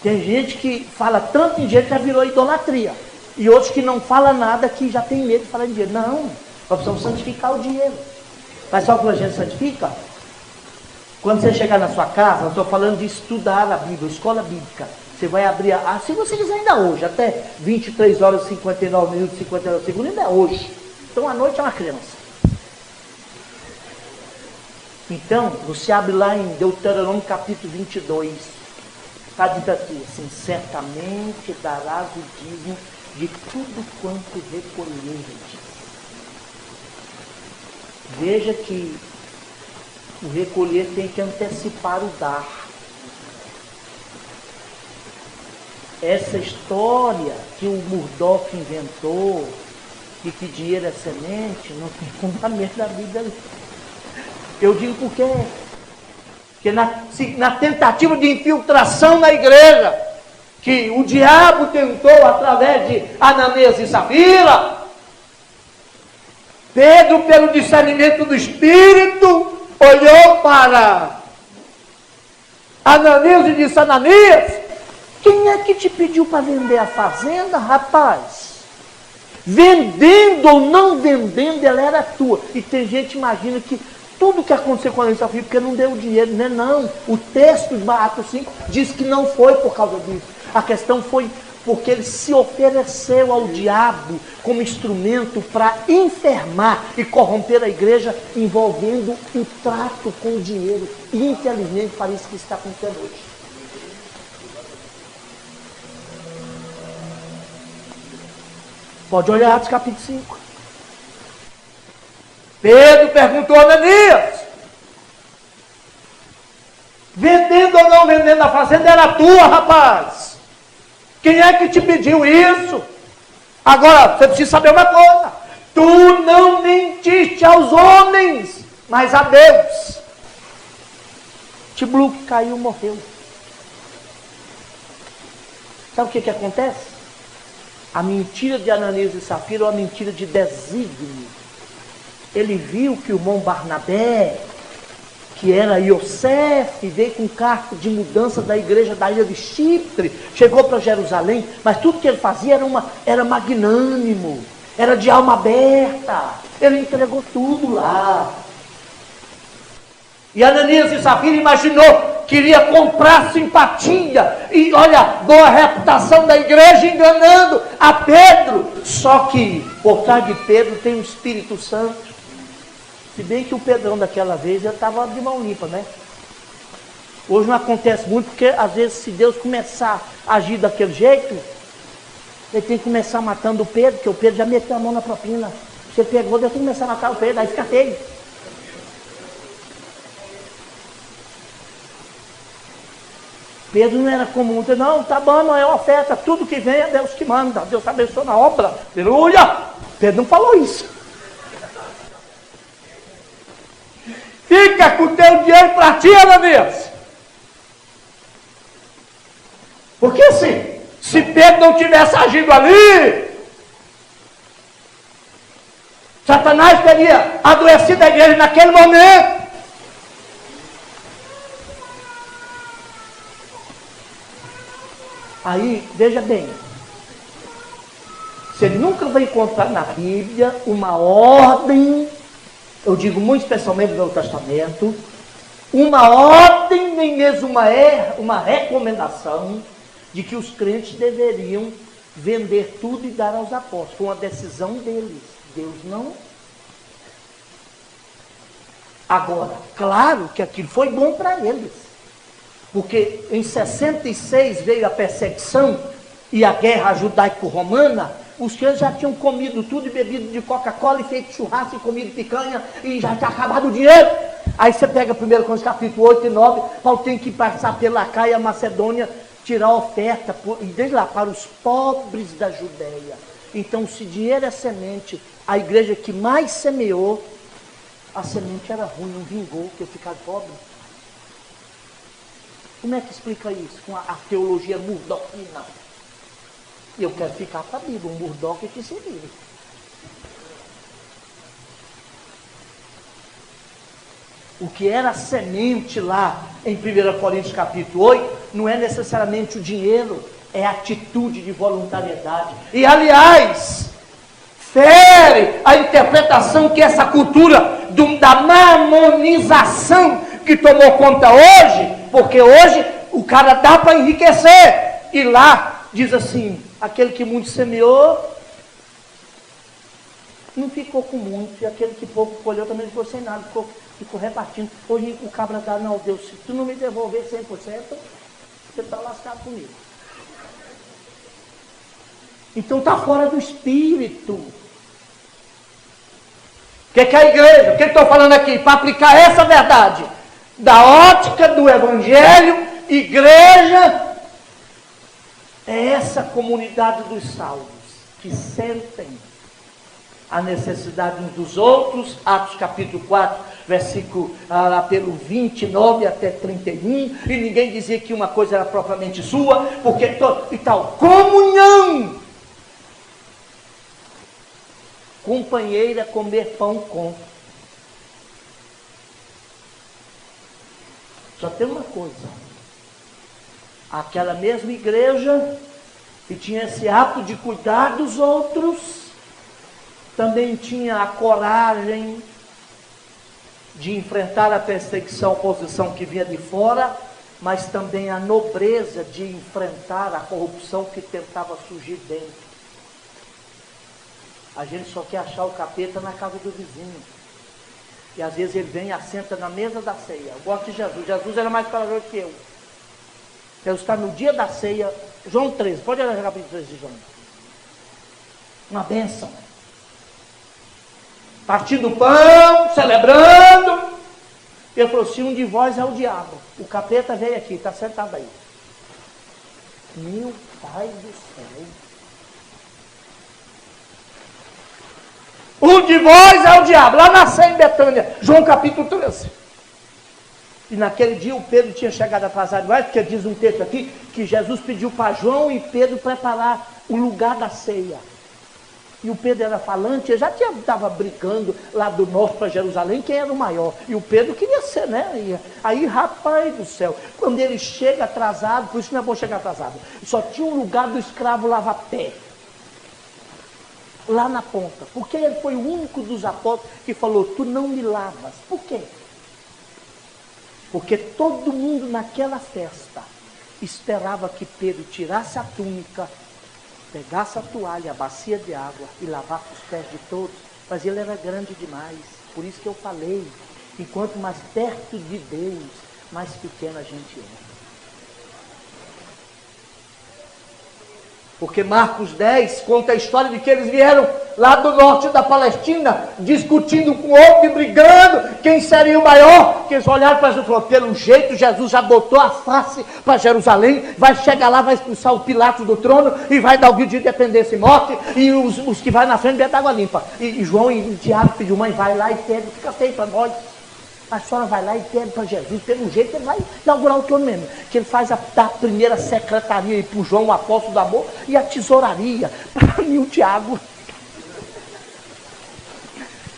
Tem gente que fala tanto em dinheiro que já virou idolatria. E outros que não falam nada, que já tem medo de falar em dinheiro. Não, nós precisamos santificar o dinheiro. Mas só quando a gente santifica, quando você chegar na sua casa, eu estou falando de estudar a Bíblia, escola bíblica. Você vai abrir, se você quiser ainda hoje, até 23 horas, 59 minutos, 59 segundos, ainda é hoje. Então a noite é uma criança. Então, você abre lá em Deuteronômio capítulo 22. Está dito aqui, assim, certamente darás o dízimo de tudo quanto recolheres. Veja que o recolher tem que antecipar o dar. Essa história que o Murdoch inventou, de que dinheiro é semente, não tem fundamento na Bíblia. Eu digo por quê? Porque na tentativa de infiltração na igreja, que o diabo tentou através de Ananias e Safira, Pedro, pelo discernimento do Espírito, olhou para Ananias e disse: Ananias, quem é que te pediu para vender a fazenda, rapaz? Vendendo ou não vendendo, ela era tua. E tem gente que imagina que tudo que aconteceu com a Ananias e Safira, porque não deu dinheiro, né? Não. O texto de Atos 5 diz que não foi por causa disso. A questão foi porque ele se ofereceu ao diabo como instrumento para enfermar e corromper a igreja, envolvendo o trato com o dinheiro. E infelizmente parece que está acontecendo hoje. Pode olhar Atos capítulo 5. Pedro perguntou a Ananias: vendendo ou não vendendo a fazenda era tua, rapaz? Quem é que te pediu isso? Agora, você precisa saber uma coisa: tu não mentiste aos homens, mas a Deus. Tiblu caiu, morreu. Sabe o que acontece? A mentira de Ananias e Safira é uma mentira de desígnio. Ele viu que o irmão Barnabé, que era Iosef, veio com carta de mudança da igreja da ilha de Chipre, chegou para Jerusalém, mas tudo que ele fazia era magnânimo, era de alma aberta, ele entregou tudo lá. E Ananias e Safira imaginou que iria comprar simpatia e, olha, boa reputação da igreja, enganando a Pedro. Só que por trás de Pedro tem o Espírito Santo. Se bem que o Pedrão daquela vez já estava de mão limpa, né? Hoje não acontece muito, porque às vezes se Deus começar a agir daquele jeito, ele tem que começar matando o Pedro, porque o Pedro já meteu a mão na propina. Você pegou, deve começar a matar o Pedro, aí fica feio. Pedro não era comum, não, tá bom, não é oferta, tudo que vem é Deus que manda, Deus abençoa na obra, aleluia. Pedro não falou isso. Fica com o teu dinheiro para ti, Ananias. Porque assim, se Pedro não tivesse agido ali, Satanás teria adoecido a igreja naquele momento. Aí, veja bem, você nunca vai encontrar na Bíblia uma ordem, eu digo muito especialmente no Novo Testamento, uma ordem, nem mesmo uma recomendação de que os crentes deveriam vender tudo e dar aos apóstolos. Foi uma decisão deles. Deus não. Agora, claro que aquilo foi bom para eles. Porque em 66 veio a perseguição e a guerra judaico-romana. Os crentes já tinham comido tudo e bebido de Coca-Cola e feito churrasco e comido picanha e já tinha acabado o dinheiro. Aí você pega 1 Coríntios capítulo 8 e 9, Paulo tem que passar pela Caia, Macedônia, tirar oferta, e desde lá, para os pobres da Judéia. Então, se dinheiro é semente, a igreja que mais semeou, a semente era ruim, não vingou, que eu ficar pobre. Como é que explica isso? Com a teologia murdoquina. Eu quero ficar para a Bíblia, um Murdoch que se vire. O que era semente lá em 1 Coríntios capítulo 8, não é necessariamente o dinheiro, é a atitude de voluntariedade. E aliás, fere a interpretação que essa cultura da mamonização que tomou conta hoje, porque hoje o cara dá para enriquecer. E lá diz assim, aquele que muito semeou, não ficou com muito, e aquele que pouco colheu também não ficou sem nada, ficou repartindo. Hoje o cabra dá, não, Deus, se tu não me devolver 100%, você está lascado comigo. Então está fora do espírito. O que é a igreja? O que eu estou falando aqui? Para aplicar essa verdade, da ótica do evangelho, igreja é essa comunidade dos salvos, que sentem a necessidade uns dos outros. Atos capítulo 4, versículo pelo 29 até 31, e ninguém dizia que uma coisa era propriamente sua, porque e tal, comunhão. Companheira, comer pão com. Só tem uma coisa, aquela mesma igreja que tinha esse ato de cuidar dos outros, também tinha a coragem de enfrentar a perseguição, a oposição que vinha de fora, mas também a nobreza de enfrentar a corrupção que tentava surgir dentro. A gente só quer achar o capeta na casa do vizinho. E às vezes ele vem e assenta na mesa da ceia. Eu gosto de Jesus. Jesus era mais corajoso que eu. Jesus está no dia da ceia. João 13. Pode olhar o capítulo 13 de João. Uma bênção. Partindo o pão, celebrando. Ele falou, se um de vós é o diabo. O capeta veio aqui, está sentado aí. Meu Pai do céu. Um de vós é o diabo. Lá na ceia em Betânia, João capítulo 13. E naquele dia o Pedro tinha chegado atrasado demais, porque diz um texto aqui, que Jesus pediu para João e Pedro preparar o lugar da ceia. E o Pedro era falante, ele já estava brincando lá do norte para Jerusalém, quem era o maior. E o Pedro queria ser, né? E aí, rapaz do céu, quando ele chega atrasado, por isso não é bom chegar atrasado, só tinha um lugar do escravo lava-pé. Lá na ponta, porque ele foi o único dos apóstolos que falou, tu não me lavas. Por quê? Porque todo mundo naquela festa esperava que Pedro tirasse a túnica, pegasse a toalha, a bacia de água e lavasse os pés de todos, mas ele era grande demais. Por isso que eu falei, enquanto mais perto de Deus, mais pequena a gente é. Porque Marcos 10 conta a história de que eles vieram lá do norte da Palestina, discutindo com o outro e brigando, quem seria o maior, que eles olharam para Jesus e falaram, pelo jeito Jesus já botou a face para Jerusalém, vai chegar lá, vai expulsar o Pilatos do trono, e vai dar o grito de independência e morte, e os que vai na frente bebem água limpa. E João e Tiago pediu, mãe, vai lá e pede, fica feio para nós. A senhora vai lá e pede para Jesus, pelo jeito ele vai inaugurar o trono mesmo, que ele faz a primeira secretaria aí para o João, o apóstolo do amor, e a tesouraria para mim, o Tiago.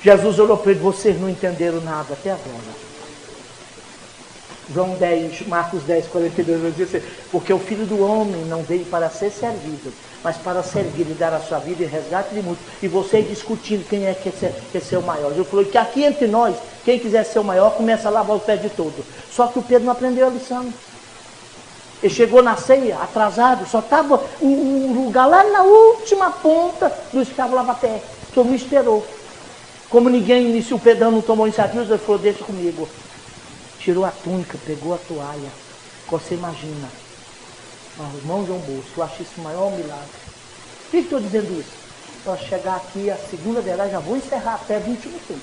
Jesus olhou para ele, vocês não entenderam nada até agora. João 10, Marcos 10, 42, vai dizer assim, porque o Filho do Homem não veio para ser servido, mas para servir e dar a sua vida em resgate de muitos. E vocês discutindo quem é que quer ser o maior. Eu falei que aqui entre nós, quem quiser ser o maior, começa a lavar os pés de todo. Só que o Pedro não aprendeu a lição. Ele chegou na ceia, atrasado, só estava o lugar lá na última ponta do escravo lava-pé. Todo mundo esperou. Como ninguém iniciou, o Pedrão não tomou iniciativa, ele falou, deixa comigo. Tirou a túnica, pegou a toalha. Você imagina, as mãos de um bolso, eu acho isso o maior milagre. Por que estou dizendo isso? Para chegar aqui, a segunda verdade, já vou encerrar até 21 minutos.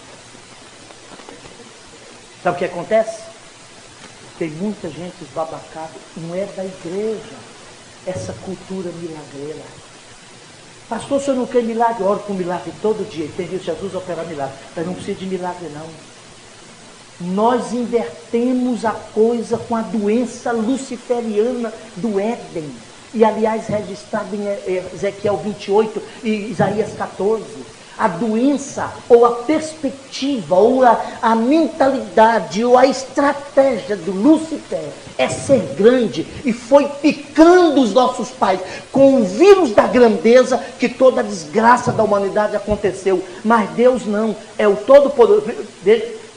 Sabe o que acontece? Tem muita gente esbabacada, não é da igreja, essa cultura milagreira. Pastor, se eu não quero milagre, eu oro por milagre todo dia. Tem visto Jesus operar milagre, mas não precisa de milagre não. Nós invertemos a coisa com a doença luciferiana do Éden. E aliás, registrado em Ezequiel 28 e Isaías 14. A doença, ou a perspectiva, ou a mentalidade, ou a estratégia do Lúcifer é ser grande. E foi picando os nossos pais com o vírus da grandeza que toda a desgraça da humanidade aconteceu. Mas Deus não, é o Todo-Poderoso.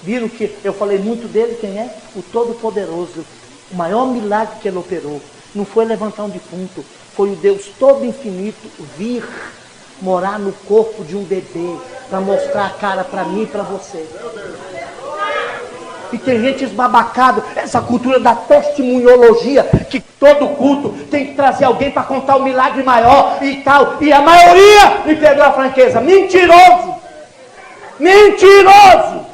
Viram que eu falei muito dele, quem é? O Todo-Poderoso. O maior milagre que ele operou não foi levantar um defunto, foi o Deus todo infinito vir morar no corpo de um bebê para mostrar a cara para mim e para você. E tem gente esbabacada, essa cultura da testemunhologia, que todo culto tem que trazer alguém para contar um milagre maior e tal. E a maioria, me perdoa a franqueza, mentiroso! Mentiroso!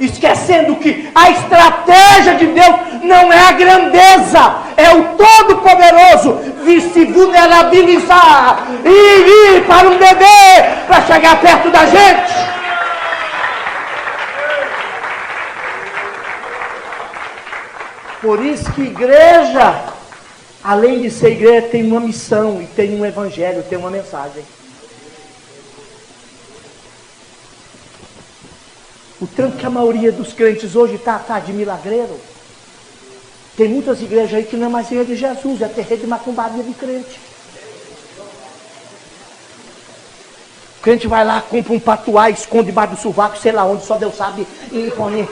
Esquecendo que a estratégia de Deus não é a grandeza, é o Todo-Poderoso vir se vulnerabilizar e vir para um bebê para chegar perto da gente. Por isso que igreja, além de ser igreja, tem uma missão e tem um evangelho, tem uma mensagem. O tanto que a maioria dos crentes hoje está de milagreiro. Tem muitas igrejas aí que não é mais igreja de Jesus, é terreiro de macumbaria de crente. O crente vai lá, compra um patuá, esconde debaixo do sovaco, sei lá onde, só Deus sabe, e põe.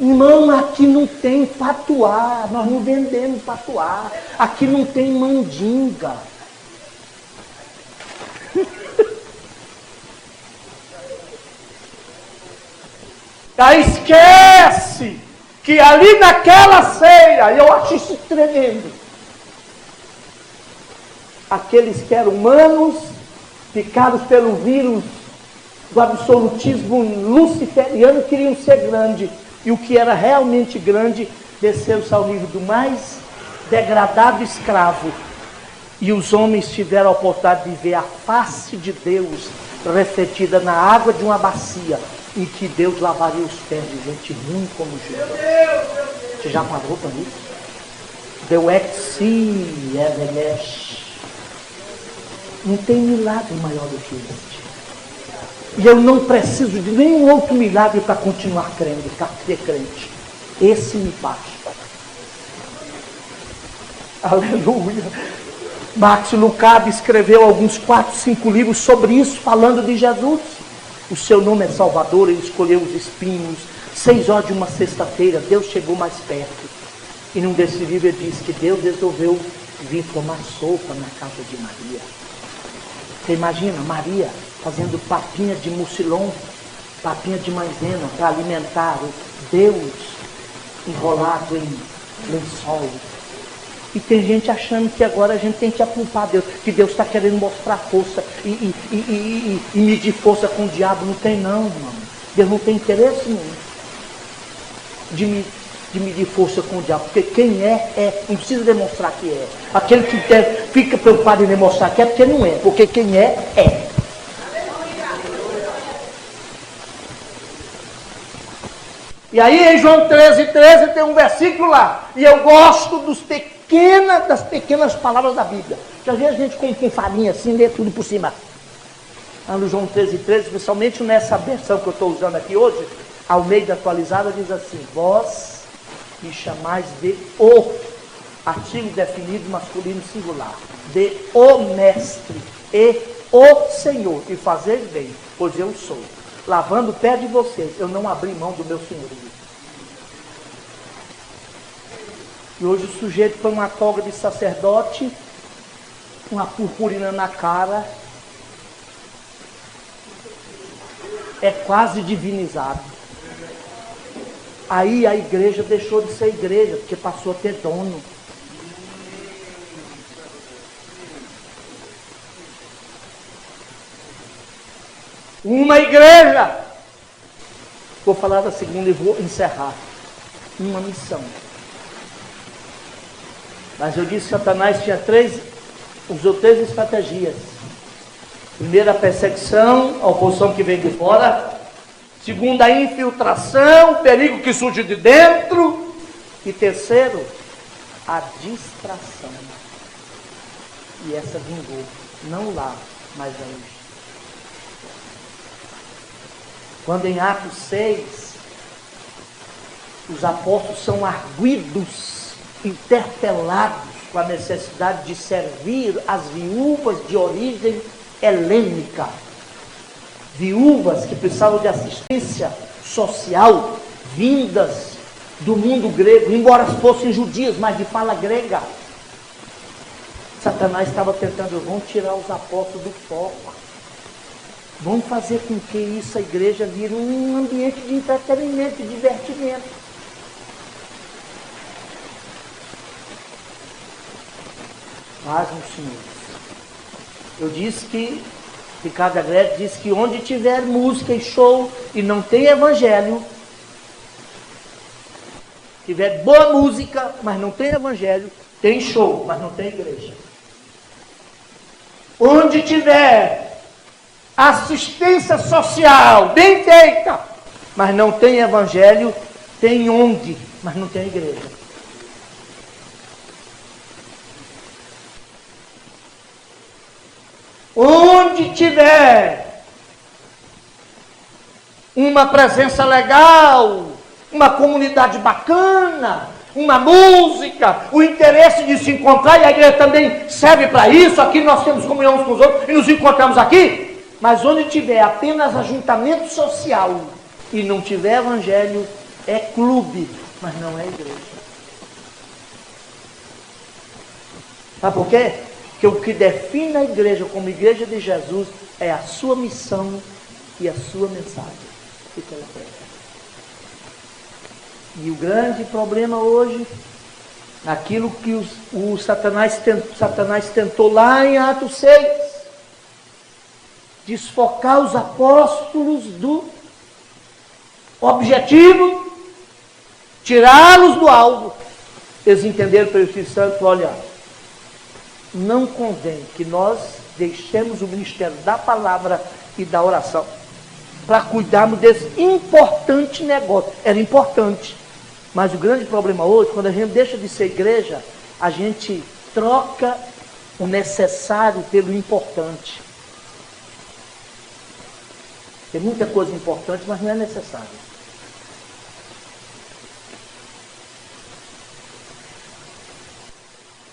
Irmão, aqui não tem patuá, nós não vendemos patuá, aqui não tem mandinga. Aí esquece que ali naquela ceia, eu acho isso tremendo, aqueles que eram humanos, picados pelo vírus do absolutismo luciferiano, queriam ser grande, e o que era realmente grande desceu-se ao nível do mais degradado escravo, e os homens tiveram a oportunidade de ver a face de Deus refletida na água de uma bacia, em que Deus lavaria os pés de gente ruim como Jesus. Você já parou para isso? Deu ex-si, não tem milagre maior do que este. E eu não preciso de nenhum outro milagre para continuar crendo, para ser crente. Esse me basta. Aleluia. Max Lucado escreveu alguns 4, 5 livros sobre isso, falando de Jesus. O seu nome é Salvador, ele escolheu os espinhos. 6 horas de uma sexta-feira, Deus chegou mais perto. E num desse livro ele diz que Deus resolveu vir tomar sopa na casa de Maria. Você imagina, Maria fazendo papinha de mucilon, papinha de maisena para alimentar o Deus enrolado em lençol. E tem gente achando que agora a gente tem que aculpar Deus, que Deus está querendo mostrar força e medir força com o diabo. Não tem não, irmão. Deus não tem interesse nenhum de medir força com o diabo, porque quem é, não precisa demonstrar que é. Aquele que fica preocupado em demonstrar que é, porque não é, porque quem é. E aí em João 13 tem um versículo lá, e eu gosto das pequenas palavras da Bíblia, que às vezes a gente com farinha assim, lê tudo por cima. No João 13, especialmente nessa versão que eu estou usando aqui hoje, Almeida atualizada, diz assim: vós me chamais de o, artigo definido masculino singular, de o mestre e o Senhor, e fazeis bem, pois eu sou. Lavando o pé de vocês, eu não abri mão do meu senhorio. E hoje o sujeito põe uma toga de sacerdote, uma purpurina na cara, é quase divinizado. Aí a igreja deixou de ser igreja, porque passou a ter dono. Uma igreja, vou falar da segunda e vou encerrar, uma missão. Mas eu disse que Satanás usou três estratégias. Primeira, a perseguição, a oposição que vem de fora. Segunda, a infiltração, o perigo que surge de dentro. E terceiro, a distração. E essa vingou, não lá, mas hoje. Quando em Atos 6, os apóstolos são arguidos, interpelados com a necessidade de servir as viúvas de origem helênica, viúvas que precisavam de assistência social, vindas do mundo grego, embora fossem judias, mas de fala grega. Satanás estava tentando, vão tirar os apóstolos do foco, vão fazer com que isso, a igreja, vire um ambiente de entretenimento, de divertimento. Pasmem, senhores. Eu disse que, Ricardo Agreste disse que onde tiver música e show e não tem evangelho, tiver boa música, mas não tem evangelho, tem show, mas não tem igreja. Onde tiver assistência social bem feita, mas não tem evangelho, tem ONG, mas não tem igreja. Onde tiver uma presença legal, uma comunidade bacana, uma música, o interesse de se encontrar, e a igreja também serve para isso, aqui nós temos comunhão uns com os outros e nos encontramos aqui, mas onde tiver apenas ajuntamento social e não tiver evangelho, é clube, mas não é igreja. Sabe por quê? Porque o que define a igreja como igreja de Jesus é a sua missão e a sua mensagem. Fica lá perto. E o grande problema hoje, naquilo que o Satanás tentou lá em Atos 6, desfocar os apóstolos do objetivo, tirá-los do alvo. Eles entenderam pelo Espírito Santo, olha, não convém que nós deixemos o ministério da palavra e da oração para cuidarmos desse importante negócio. Era importante, mas o grande problema hoje, quando a gente deixa de ser igreja, a gente troca o necessário pelo importante. Tem muita coisa importante, mas não é necessário.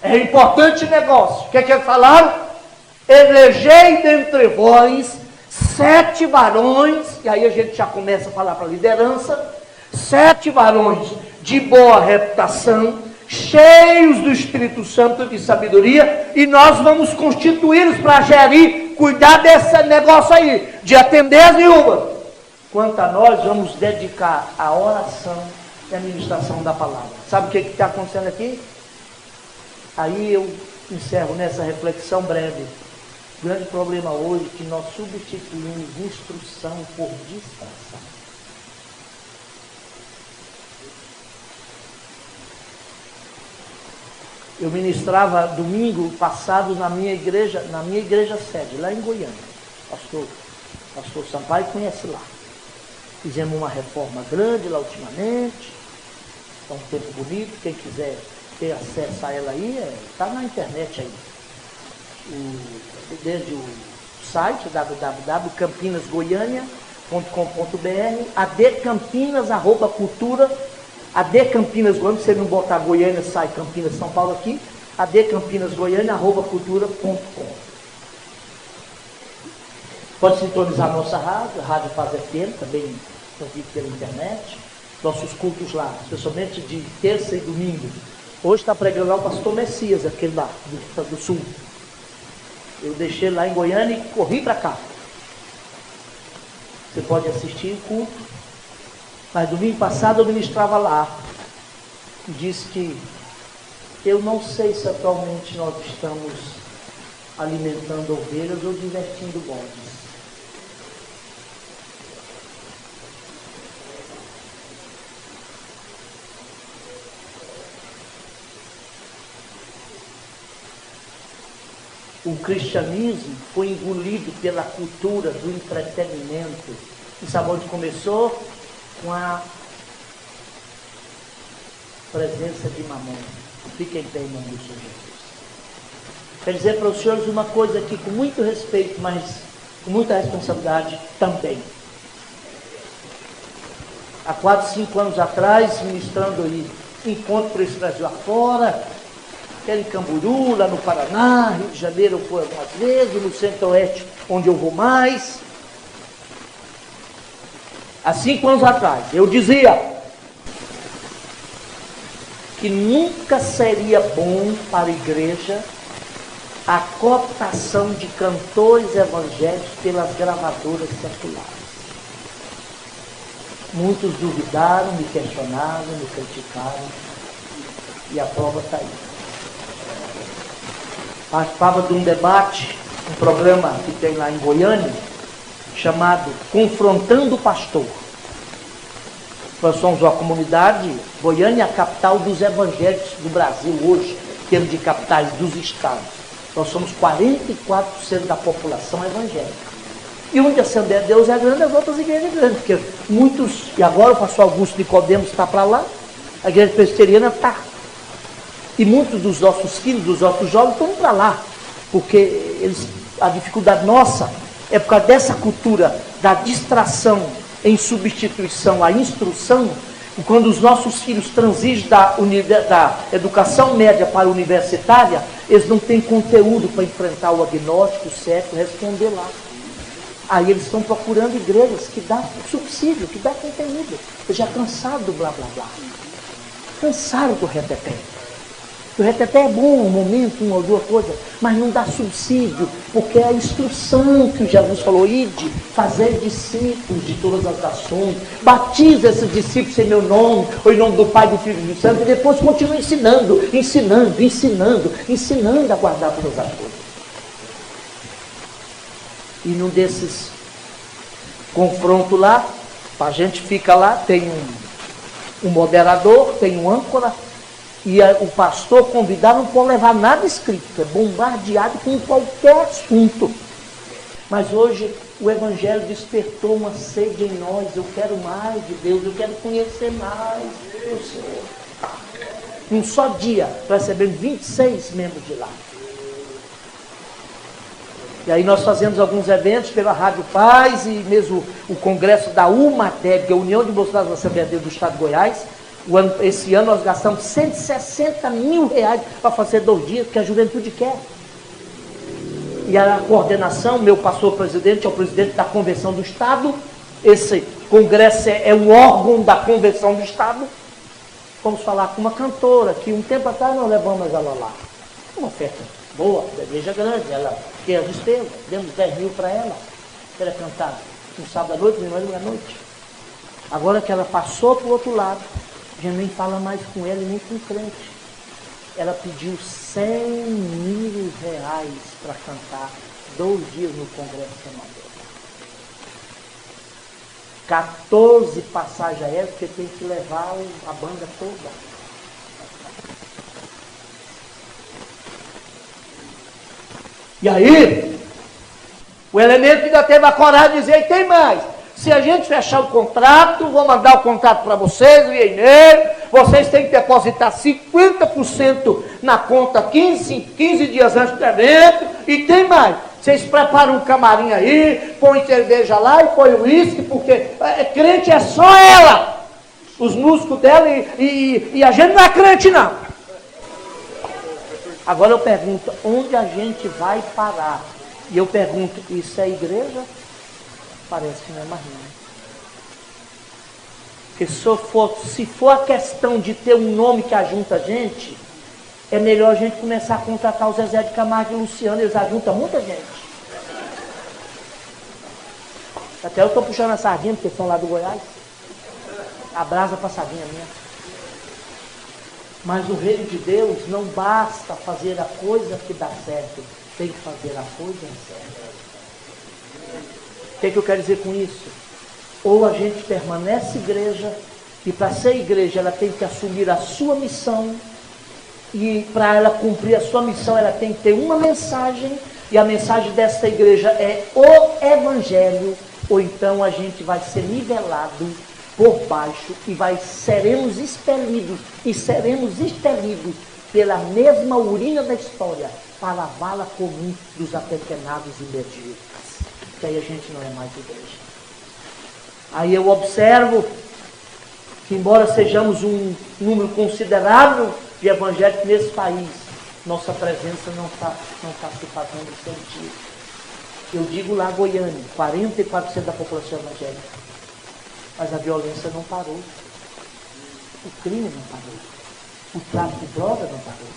É importante negócio. O que é que eles falaram? Elegei dentre vós 7 varões, e aí a gente já começa a falar para a liderança, 7 varões de boa reputação, cheios do Espírito Santo e de sabedoria, e nós vamos constituí-los para gerir, cuidar desse negócio aí, de atender as viúvas. Quanto a nós, vamos dedicar a oração e a ministração da palavra. Sabe o que está acontecendo aqui? Aí eu encerro nessa reflexão breve. O grande problema hoje é que nós substituímos instrução por distração. Eu ministrava domingo passado na minha igreja sede, lá em Goiânia. Pastor Sampaio conhece lá. Fizemos uma reforma grande lá ultimamente. Está um tempo bonito. Quem quiser ter acesso a ela aí, está na internet aí. Desde o site www.campinasgoiania.com.br, adcampinas@cultura, adcampinas Goiânia, se você não botar Goiânia, sai Campinas São Paulo aqui, adcampinasgoiania@cultura.com. Pode sintonizar a nossa rádio, a Rádio Paz FM, também transmite pela internet. Nossos cultos lá, especialmente de terça e domingo. Hoje está pregando lá o pastor Messias, aquele lá do sul. Eu deixei lá em Goiânia e corri para cá. Você pode assistir o culto. Mas domingo passado eu ministrava lá. E disse que eu não sei se atualmente nós estamos alimentando ovelhas ou divertindo bodes. O cristianismo foi engolido pela cultura do entretenimento. E sabe onde começou? Com a presença de Mamon. Fiquem bem em nome do Senhor Jesus. Quero dizer para os senhores uma coisa aqui com muito respeito, mas com muita responsabilidade também. Há 4, 5 anos atrás, ministrando aí encontro para esse Brasil afora, quer em Camburu, lá no Paraná, Rio de Janeiro eu fui algumas vezes, no Centro-Oeste, onde eu vou mais. Há 5 anos atrás, eu dizia que nunca seria bom para a igreja a cooptação de cantores evangélicos pelas gravadoras seculares. Muitos duvidaram, me questionaram, me criticaram, e a prova está aí. Participava de um debate, um programa que tem lá em Goiânia, chamado Confrontando o Pastor. Nós somos uma comunidade, Goiânia é a capital dos evangélicos do Brasil hoje, em termos de capitais dos estados. Nós somos 44% da população evangélica. E onde a Assembleia de Deus é grande, as outras igrejas são grandes, porque muitos, e agora o pastor Augusto Nicodemos está para lá, a igreja presbiteriana está. E muitos dos nossos filhos, dos nossos jovens, estão para lá, porque a dificuldade nossa é por causa dessa cultura da distração em substituição à instrução. E quando os nossos filhos transigem da educação média para a universitária, eles não têm conteúdo para enfrentar o agnóstico, o cético, responder lá. Aí eles estão procurando igrejas que dão subsídio, que dão conteúdo. Eles já cansaram do blá blá blá. Cansaram do reteté. O reteté é bom, um momento, uma ou duas coisas, mas não dá subsídio, porque é a instrução que Jesus falou, ide, fazer discípulos de todas as nações, batiza esses discípulos em meu nome, ou em nome do Pai, do Filho e do Santo, e depois continua ensinando a guardar todas as coisas. E num desses confrontos lá, a gente fica lá, tem um moderador, tem um âncora, e o pastor convidado não pode levar nada escrito, é bombardeado com qualquer assunto. Mas hoje o Evangelho despertou uma sede em nós, eu quero mais de Deus, eu quero conhecer mais do Senhor. Num só dia, recebemos 26 membros de lá. E aí nós fazemos alguns eventos pela Rádio Paz e mesmo o congresso da UMADEB, que é a União de Mocidades da Assembleia de Deus do Estado de Goiás. Esse ano nós gastamos R$160 mil para fazer 2 dias, que a juventude quer. E a coordenação, meu pastor presidente é o presidente da Convenção do Estado. Esse congresso é um órgão da Convenção do Estado. Vamos falar com uma cantora, que um tempo atrás nós levamos ela lá. Uma oferta boa, da igreja grande, ela quer as estrelas, demos 10 mil para ela. Ela cantar no sábado à noite, no domingo à noite. Agora que ela passou para o outro lado, a gente nem fala mais com ela e nem com o crente. ela pediu 100 mil reais para cantar 2 dias no Congresso Senador. 14 passagens aéreas, porque tem que levar a banda toda. E aí, o elemento ainda teve a coragem de dizer, e tem mais, se a gente fechar o contrato, vou mandar o contrato para vocês, o dinheiro, vocês têm que depositar 50% na conta 15 dias antes do evento, e tem mais, vocês preparam um camarim aí, põe cerveja lá e põe uísque, porque crente é só ela, os músicos dela, e a gente não é crente não. Agora eu pergunto, onde a gente vai parar? E eu pergunto, isso é igreja? Parece que não é mais não. Porque se for a questão de ter um nome que ajunta a gente, é melhor a gente começar a contratar o Zezé de Camargo e o Luciano, eles ajuntam muita gente. Até eu estou puxando a sardinha, porque são lá do Goiás. A brasa para a sardinha minha. Mas o reino de Deus não basta fazer a coisa que dá certo, tem que fazer a coisa certa. O que eu quero dizer com isso? Ou a gente permanece igreja, e para ser igreja ela tem que assumir a sua missão, e para ela cumprir a sua missão ela tem que ter uma mensagem, e a mensagem dessa igreja é o Evangelho, ou então a gente vai ser nivelado por baixo e seremos expelidos pela mesma urina da história para a vala comum dos apequenados e medíocres. Que aí a gente não é mais igreja. Aí eu observo que, embora sejamos um número considerável de evangélicos nesse país, nossa presença não está se fazendo sentir. Eu digo lá Goiânia, 44% da população evangélica. Mas a violência não parou. O crime não parou. O tráfico de droga não parou.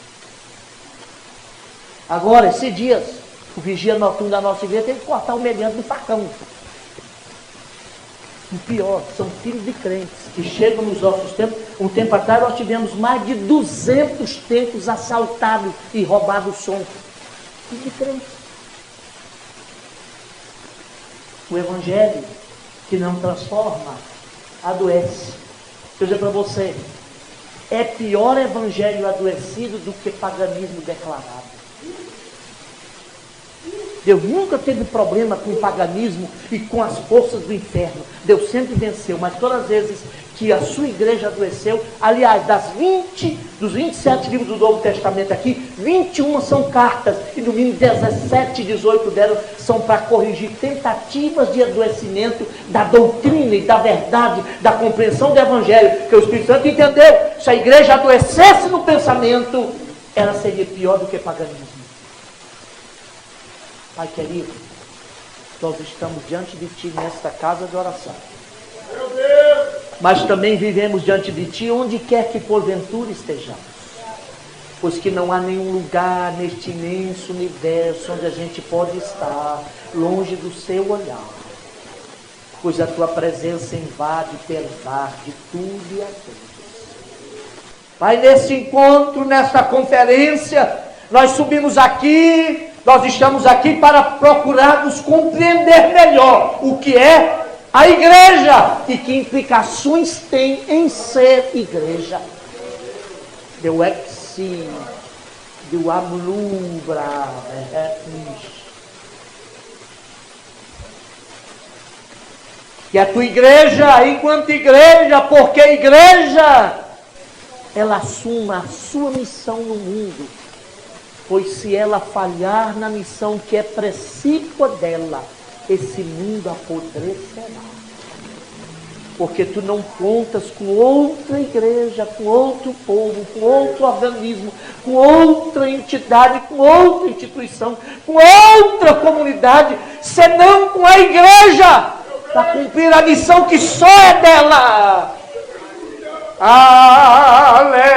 Agora, esses dias, o vigia noturno da nossa igreja teve que cortar o meliante do facão. O pior, são filhos de crentes que chegam nos nossos tempos. Um tempo atrás nós tivemos mais de 200 templos assaltados e roubados o som. Filhos de crentes. O evangelho que não transforma, adoece. Eu digo para você, é pior evangelho adoecido do que paganismo declarado. Deus nunca teve problema com o paganismo e com as forças do inferno. Deus sempre venceu, mas todas as vezes que a sua igreja adoeceu, aliás, dos 27 livros do Novo Testamento aqui, 21 são cartas, e no mínimo 17 e 18 delas são para corrigir tentativas de adoecimento da doutrina e da verdade, da compreensão do Evangelho, que o Espírito Santo entendeu. Se a igreja adoecesse no pensamento, ela seria pior do que paganismo. Pai querido, nós estamos diante de Ti nesta casa de oração. Meu Deus! Mas também vivemos diante de Ti onde quer que porventura estejamos. Pois que não há nenhum lugar neste imenso universo onde a gente pode estar longe do Seu olhar. Pois a Tua presença invade e pervade tudo e a todos. Pai, nesse encontro, nesta conferência, nós subimos aqui, nós estamos aqui para procurarmos compreender melhor o que é a igreja e que implicações tem em ser igreja. Deu exi, deu ablubra, que a tua igreja, enquanto igreja, porque igreja, ela assuma a sua missão no mundo. Pois se ela falhar na missão que é precípua dela, esse mundo apodrecerá. Porque tu não contas com outra igreja, com outro povo, com outro organismo, com outra entidade, com outra instituição, com outra comunidade, senão com a igreja, para cumprir a missão que só é dela. Aleluia!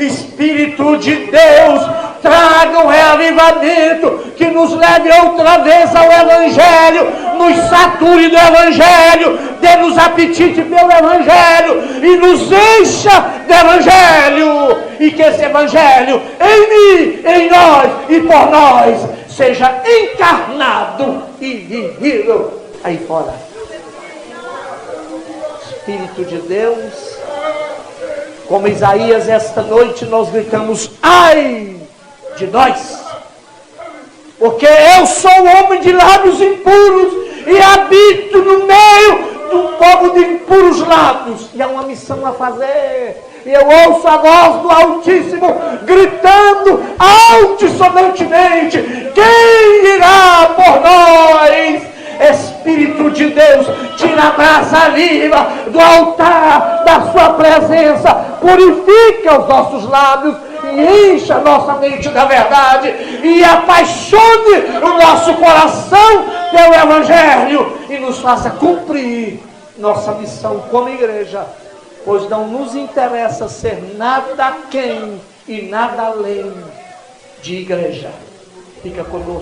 Espírito de Deus, traga um reavivamento que nos leve outra vez ao Evangelho, nos nos sature do Evangelho, dê-nos apetite pelo Evangelho e nos encha do Evangelho, e que esse Evangelho em mim, em nós e por nós seja encarnado e vivido aí fora. Espírito de Deus, como Isaías, esta noite nós gritamos: ai de nós, porque eu sou homem de lábios impuros e habito no meio do povo de impuros lábios, e há uma missão a fazer. E eu ouço a voz do Altíssimo gritando altissonantemente: quem irá por nós? Espírito de Deus, tira a brasa viva do altar da sua presença, purifica os nossos lábios e encha a nossa mente da verdade e apaixone o nosso coração pelo Evangelho e nos faça cumprir nossa missão como igreja, pois não nos interessa ser nada aquém e nada além de igreja. Fica conosco.